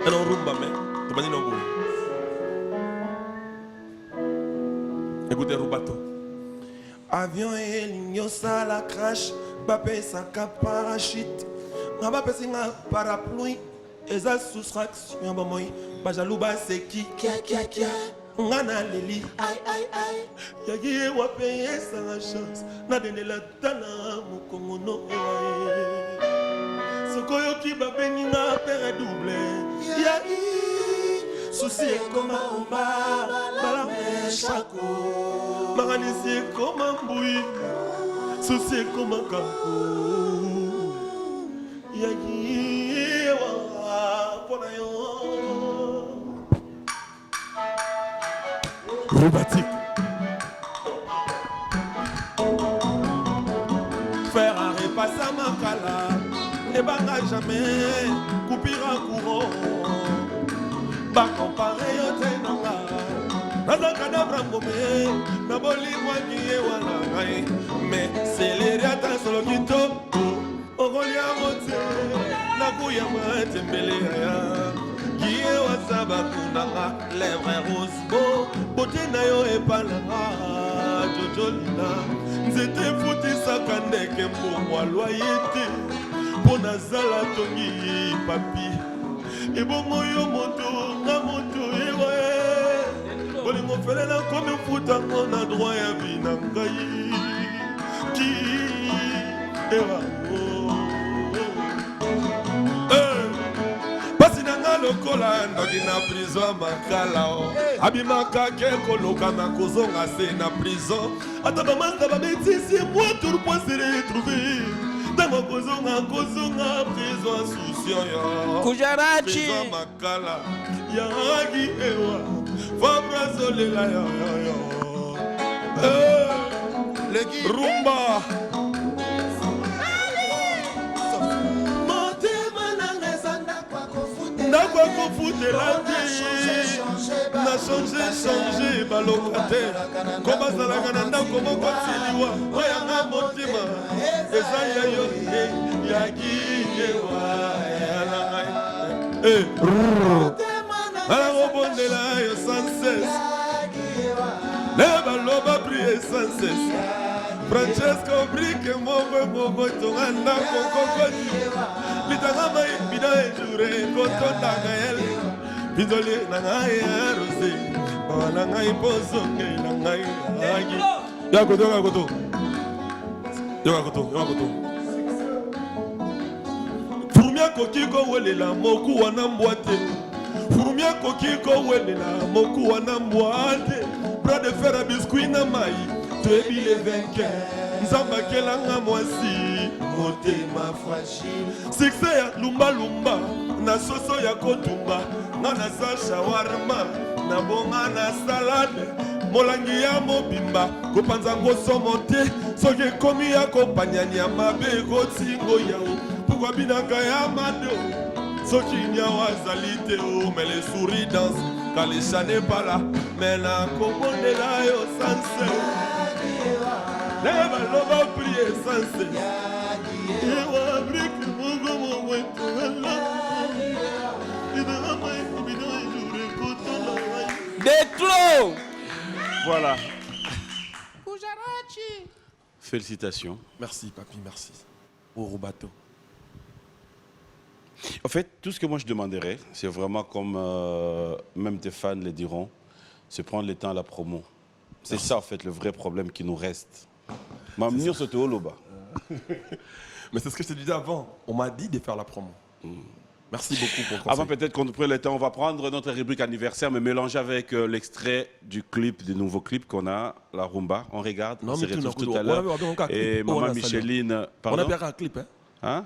D: Non, rumba, mais. Tu m'as dit non, écoutez, Rubato. Avion et ligne la crash, bapesaka parachute. Nga bapesinga parapluie, eza soustraction bamoy, bajalou baseki kia kia kia. Nga na leli, aïe aïe aïe. Yagi wape sans chance, na dene la tana mukongo no ewae. Sokoyo ki babengi nga pere double. Yagi, souci ekoma omba, balame chako. Maganisi ekoma mbui, souci ekoma kampo. Yagi wa pona yo. Robotique. Faire un repas à Makala, ne banga jamais, coupira courant. Ba comparé au tenanga, nana kadabra ngome, na boli wani e wana ngai. Mais c'est les riata solo kito, ogolia mote, na kuya mate mbele ya. Kie wasaba kunanga, lèvres rose beau, beauté na yo epalanga, jojolina. Nzete futi sakandeke mbongwa loyete, pona zala tongi papi. Ebongo yo moto, na moto ewe. Bolingo fele na komi futa ngona droit ya binangai. Ki ewa lokola ndoki na prison makala o abimaka ke koloka na kozonga se na prison ata bamanga babetisi moi tout point se retrouver tango kozonga prison souciant yo
F: Kujarachi
D: prison makala yagi ewa fabra solela yo rumba Nakwa kofute la vie, na changé balokate. Koma zalaka na ndako moko tiliwa, oyanga motima. Eza ya yo yagi ewa yalangai. Ala robondela yo sans cesse. Le baloba prier sans cesse. Francesco Brique mogo tonganda koko litanga mai bida ejure koto dangael bidole nangai rose bana ngai pozo ngai agi yakoto Furumia kokiko welela moku wana mbwate Furumia kokiko welela moku wana mbwate bras de fer à biscuit na mai Tebi les vainqueurs, Nzamba kelanga mwasi, motema fragile. Succès ya lumba, na soso ya kotumba, na sa shawarma, na bonga na salade, molangi ya mobimba, kopanza ngoso monte, soke komi ya kompanyani ya mabe kotingo yao, pourquoi binaka ya mado, soki nya wazalite o, mais les souris dansent, quand les chats n'est pas là, mais la commande là yo sanse. Never love a prier sanse. Ewa brick mogo mogo
F: Déclos.
B: Voilà. Félicitations.
D: Merci, papi, merci. Au bateau.
B: En fait, tout ce que moi je demanderais, c'est vraiment comme même tes fans le diront, c'est prendre le temps à la promo. C'est ça, en fait, le vrai problème qui nous reste. Mais
D: c'est ce que je te disais avant. On m'a dit de faire la promo. Merci beaucoup pour le conseil.
B: Avant peut-être qu'on prenne le temps, on va prendre notre rubrique anniversaire, mais mélanger avec l'extrait du clip, du nouveau clip qu'on a, la rumba. On regarde, on se retrouve tout à l'heure. Et Maman Micheline...
D: On a bien un clip, hein?
B: Hein?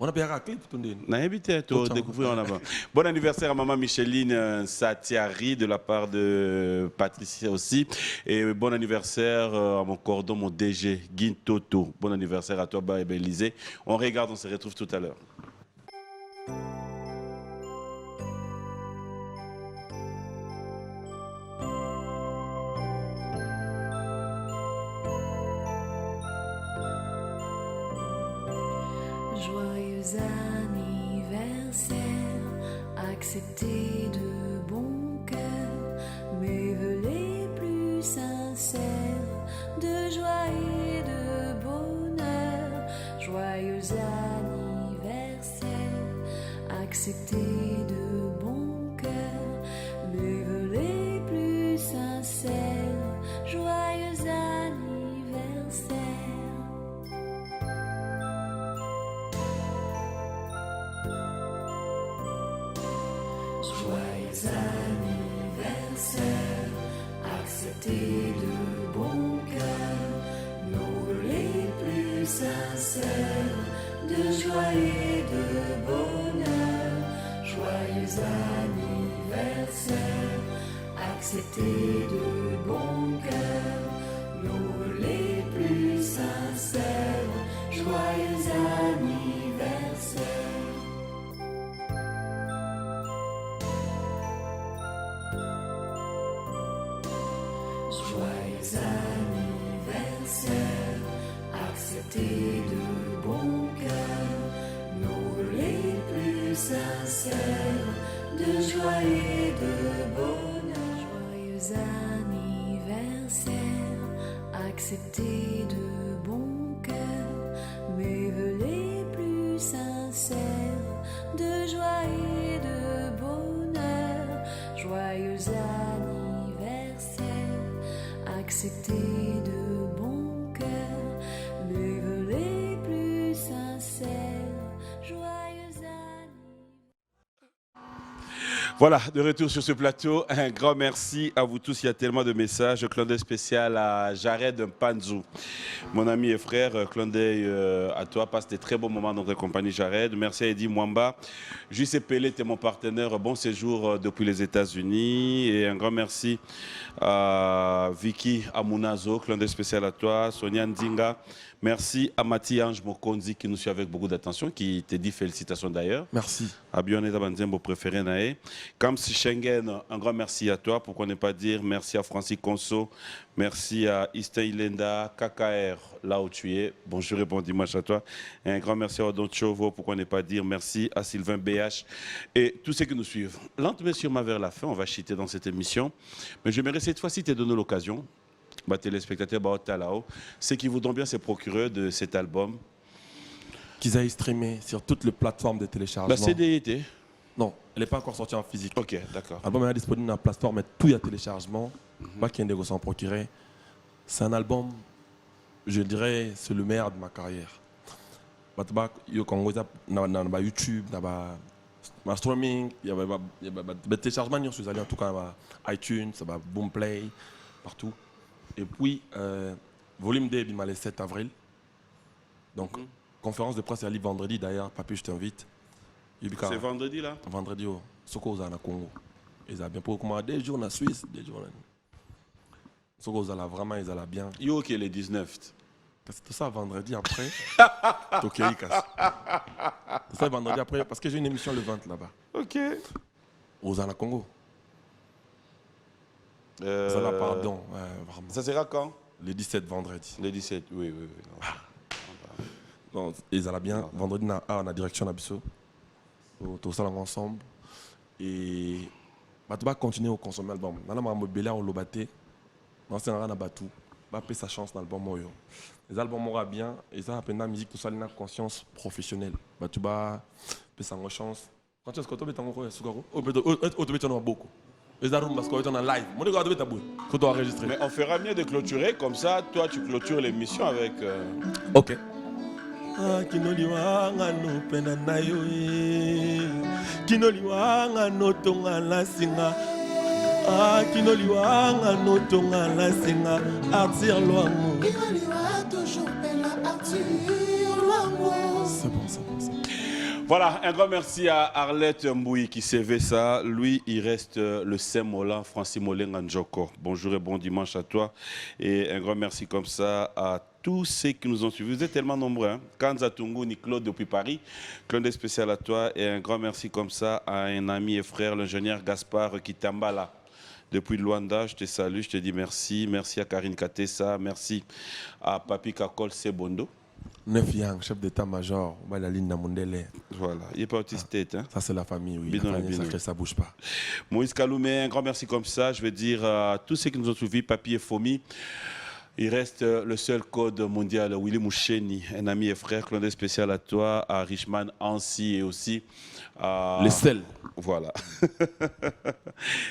D: On a bien un clip, tout le
B: on a invité à découvrir en avant. Bon anniversaire à Maman Micheline Satiari de la part de Patricia aussi. Et bon anniversaire à mon cordon, mon DG, Guintoto. Bon anniversaire à toi, Baïba Élysée. On regarde, on se retrouve tout à l'heure.
G: Joyeux anniversaire, accepté de bon cœur, mes vœux les plus sincères, de joie Joyeux anniversaire, acceptez de bon cœur mes vœux les plus sincères. Joyeux anniversaire. Joyeux anniversaire, acceptez de bon cœur nos vœux les plus sincères, de joie et de bonheur. Joyeux anniversaire, acceptez de bon cœur nos vœux les plus sincères. Joyeux anniversaire. Joyeux anniversaire, acceptez de bon cœur nos vœux les plus sincères, de joie et de bonheur. Joyeux anniversaire, acceptez de bon cœur mes vœux les plus sincères, de joie et de bonheur. Joyeux anniversaire, acceptez de bon cœur mes vœux les plus sincères. Joyeux anniversaire.
B: Voilà, de retour sur ce plateau. Un grand merci à vous tous. Il y a tellement de messages. Clin d'œil spécial à Jared Mpanzou, mon ami et frère. Clin d'œil à toi. Passe des très bons moments dans ta compagnie, Jared. Merci à Eddie Mwamba. J.C. Pellet, t'es mon partenaire. Bon séjour depuis les États-Unis. Et un grand merci à Vicky Amunazo. Clin d'œil spécial à toi. Sonia Ndinga. Merci à Mati Ange Mokonzi qui nous suit avec beaucoup d'attention, qui te dit félicitations d'ailleurs.
D: Merci.
B: À Bioneta Banzembo préféré Naé. Kamsi Schengen, un grand merci à toi. Pourquoi ne pas dire merci à Francis Conso, merci à Ista Ilenda, KKR, là où tu es. Bonjour et bon dimanche à toi. Et un grand merci à Odon Chovo, pourquoi ne pas dire merci à Sylvain BH et tous ceux qui nous suivent. Lentement sûrement vers la fin, on va chiter dans cette émission. Mais j'aimerais cette fois-ci te donner l'occasion, téléspectateurs, ceux qui voudront bien se procurer de cet album.
D: Qu'ils aillent streamer sur toutes les plateformes de téléchargement.
B: La CD était?
D: Non, elle n'est pas encore sortie en physique.
B: Ok, d'accord.
D: L'album est disponible dans la plateforme, mais tout y a téléchargement. Pas qu'il y ait s'en procurer. C'est un album, je dirais, c'est le meilleur de ma carrière. Yo Congo, il y a YouTube, il y a streaming, il y a téléchargement sur en tout cas iTunes, Boomplay, partout. Et puis, volume D, il m'a le 7 avril. Donc, conférence de presse, elle est vendredi d'ailleurs. Papi, je t'invite.
B: C'est vendredi là?
D: Vendredi, au Soko, au Congo. Ils ont bien pour commander des jours en Suisse, des jours en Soko, ils ont vraiment, ils ont bien.
B: Yo, ok, les 19.
D: C'est tout ça vendredi après. Ok, c'est ça vendredi après, parce que j'ai une émission le 20 là-bas.
B: Ok.
D: Aux Zana Congo.
B: Ça
D: pardon. Vraiment.
B: Ça sera quand?
D: Le 17 vendredi.
B: Le 17, oui.
D: Non, ils allaient bien. Vendredi, on a direction à Bissau. Tout ça ensemble. Et tu vas continuer à consommer l'album. On a mobile, on l'a battu. On a battu. On a sa chance dans l'album. Les albums auront bien. Et ça, après la musique, tout ça, il y a une conscience professionnelle. Tu vas faire sa chance. Quand tu es en beaucoup. Les arômes parce qu'on est en live. Mon gars, faut enregistrer.
B: Mais on fera mieux de clôturer comme ça. Toi, tu clôtures l'émission avec.
D: Ok. C'est bon.
B: Voilà, un grand merci à Arlette Mboui qui savait ça. Lui, il reste le Saint-Molan, Francis Molenga Njoko. Bonjour et bon dimanche à toi. Et un grand merci comme ça à tous ceux qui nous ont suivis. Vous êtes tellement nombreux. Hein? Kanza Tungu, Claude depuis Paris. Clin d'œil spécial à toi. Et un grand merci comme ça à un ami et frère, l'ingénieur Gaspard Kitambala. Depuis Luanda, je te salue, je te dis merci. Merci à Karine Katessa. Merci à Papi Kakol Sebondo.
D: 9 Yang, chef d'état-major, la ligne Namundele.
B: Voilà, il n'est pas autiste. Hein?
D: Ça, c'est la famille, oui.
B: Bidon,
D: la famille, ça ne bouge pas.
B: Moïse Kaloumé, un grand merci comme ça. Je vais dire à tous ceux qui nous ont suivis, Papi et Fomi. Il reste le seul code mondial, Willy Moucheni, un ami et frère, clin d'œil spécial à toi, à Richman, Ansi et aussi à...
D: Les sels.
B: Voilà.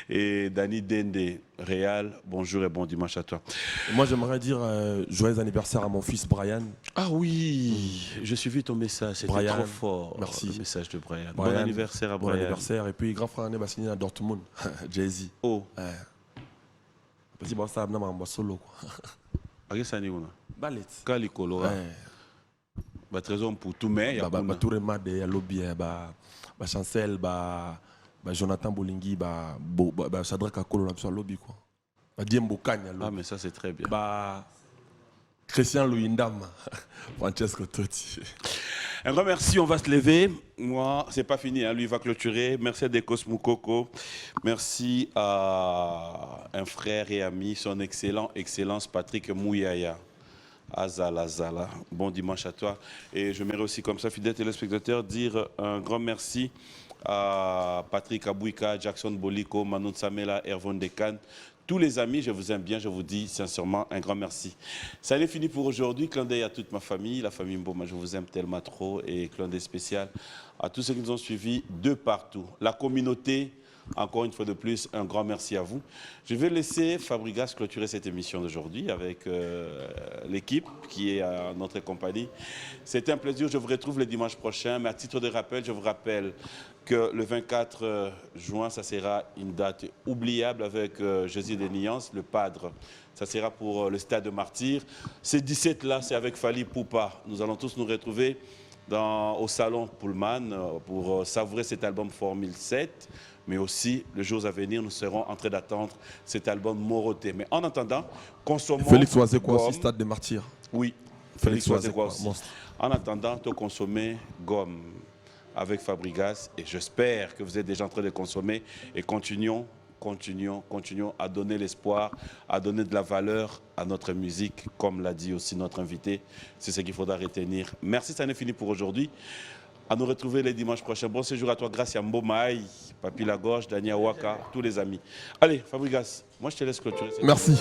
B: Et Dani Dende, Réal, bonjour et bon dimanche à toi.
D: Et moi, j'aimerais dire joyeux anniversaire à mon fils Brian.
B: Ah oui, je suis vu ton message, c'était
D: Brian,
B: trop fort.
D: merci.
B: Le message de Brian. Bon
D: Brian,
B: anniversaire à
D: Bon
B: Brian.
D: anniversaire. Et puis, grand frère Ané Bassini à Dortmund, Jay-Z.
B: Oh,
D: Parce que ça a solo.
B: Agé Sani Ouna.
D: Ballet.
B: Kali Kolora. Bah, trésor pour tout, mais il y a
D: Bah, tout le monde est à lobby. Bah, Chancel, bah, Jonathan Bolingi, bah, Shadrach Akolo, on a besoin lobby, quoi. Bah, Diembo Kanya, lobby.
B: Ah, mais ça, c'est très bien.
D: Bah, Christian Louindam, Francesco Totti.
B: Un grand merci, on va se lever. Moi, c'est pas fini, hein. Lui va clôturer. Merci à Dekos Moukoko. Merci à un frère et ami, son excellence Patrick Mouyaya. Azala, Azala. Bon dimanche à toi. Et je m'irai aussi comme ça, fidèles téléspectateurs, dire un grand merci à Patrick Abouika, Jackson Boliko, Manon Samela, Ervon Dekan. Tous les amis, je vous aime bien, je vous dis sincèrement un grand merci. Ça est fini pour aujourd'hui. Clin d'œil à toute ma famille, la famille Mboma, je vous aime tellement trop. Et clin d'œil spécial à tous ceux qui nous ont suivis de partout. La communauté, encore une fois de plus, un grand merci à vous. Je vais laisser Fabregas clôturer cette émission d'aujourd'hui avec l'équipe qui est à notre compagnie. C'était un plaisir, je vous retrouve le dimanche prochain. Mais à titre de rappel, je vous rappelle que le 24 juin, ça sera une date oubliable avec Jésus des Nuances, le Padre. Ça sera pour le Stade de Martyrs. Ce 17-là, c'est avec Fali Poupa. Nous allons tous nous retrouver au salon Pullman pour savourer cet album Formule 7. Mais aussi, les jours à venir, nous serons en train d'attendre cet album Moroté. Mais en attendant, consommons...
D: Félix Oazekwa aussi, Stade des Martyrs.
B: Oui, Félix Oazekwa aussi. En attendant, tu consommer gomme avec Fabregas. Et j'espère que vous êtes déjà en train de consommer. Et continuons à donner l'espoir, à donner de la valeur à notre musique, comme l'a dit aussi notre invité. C'est ce qu'il faudra retenir. Merci, ça n'est fini pour aujourd'hui. À nous retrouver les dimanches prochains. Bon séjour à toi, Gracia Mbomaï, Papi Lagorge, Dani Awaka, tous les amis. Allez, Fabregas, moi je te laisse clôturer.
D: Merci.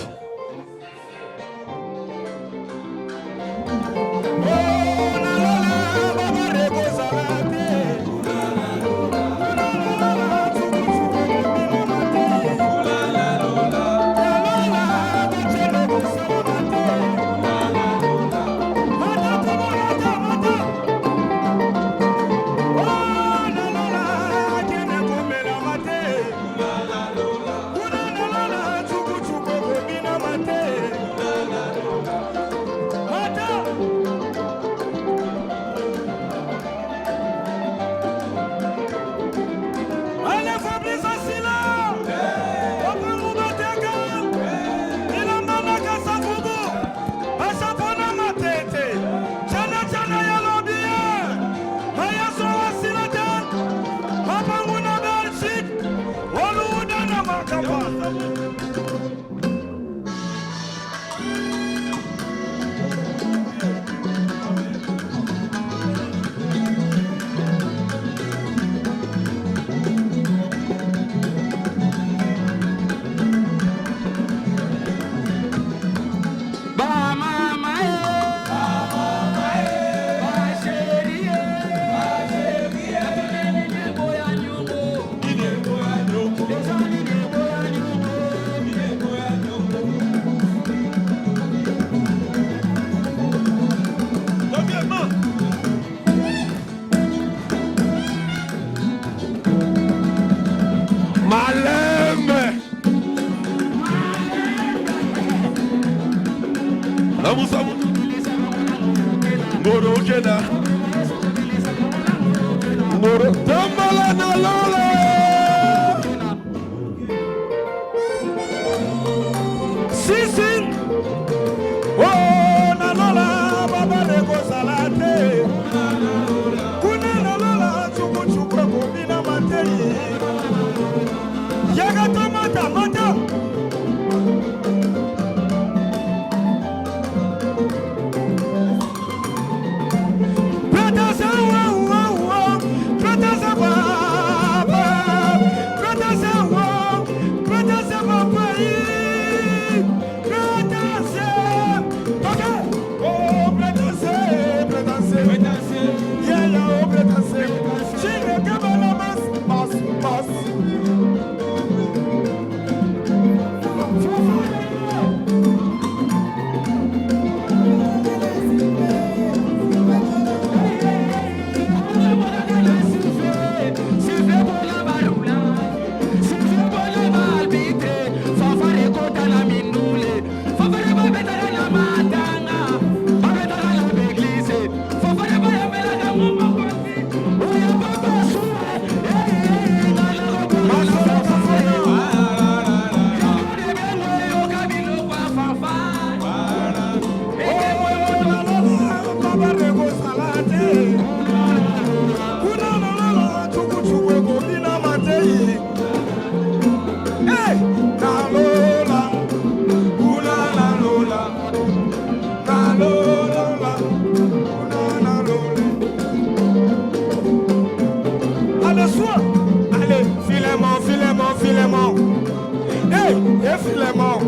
F: Et filément.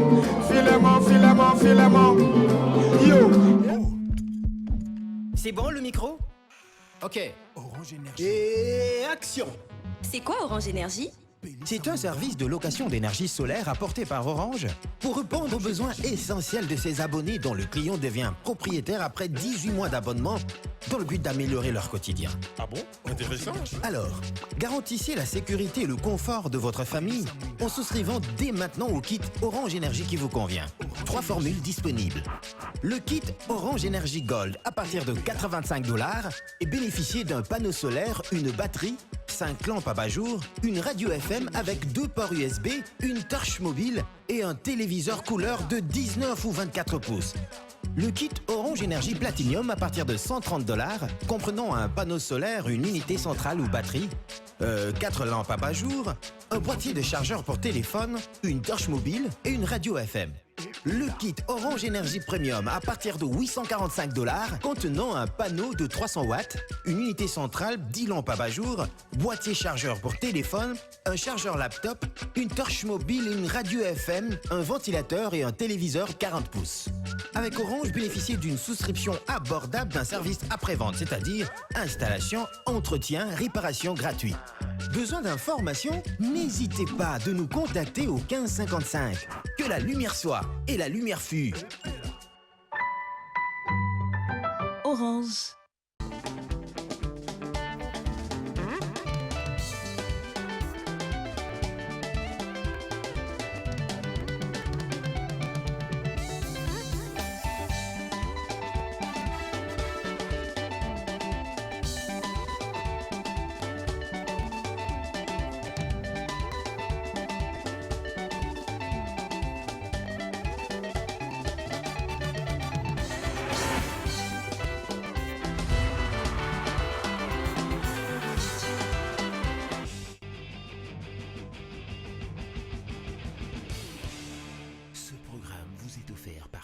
F: Yo.
A: C'est bon le micro? Ok. Et action!
C: C'est quoi Orange Énergie?
A: C'est un service de location d'énergie solaire apporté par Orange pour répondre aux besoins essentiels de ses abonnés dont le client devient propriétaire après 18 mois d'abonnement dans le but d'améliorer leur quotidien.
D: Ah bon? Intéressant.
A: Alors, garantissez la sécurité et le confort de votre famille en souscrivant dès maintenant au kit Orange Énergie qui vous convient. 3 formules disponibles. Le kit Orange Énergie Gold à partir de 85 $ et bénéficiez d'un panneau solaire, une batterie, 5 lampes à bas-jour, une radio FM avec 2 ports USB, une torche mobile et un téléviseur couleur de 19 ou 24 pouces. Le kit Orange Énergie Platinum à partir de 130 $, comprenant un panneau solaire, une unité centrale ou batterie, 4 lampes à bas-jour, un boîtier de chargeur pour téléphone, une torche mobile et une radio FM. Le kit Orange Énergie Premium à partir de 845 $, contenant un panneau de 300 watts, une unité centrale, 10 lampes à bas-jour, boîtier chargeur pour téléphone, un chargeur laptop, une torche mobile, une radio FM, un ventilateur et un téléviseur 40 pouces. Avec Orange, bénéficiez d'une souscription abordable d'un service après-vente, c'est-à-dire installation, entretien, réparation gratuit. Besoin d'informations? N'hésitez pas de nous contacter au 15 55. Que la lumière soit et la lumière fut.
C: Orange.
A: Ce programme vous est offert par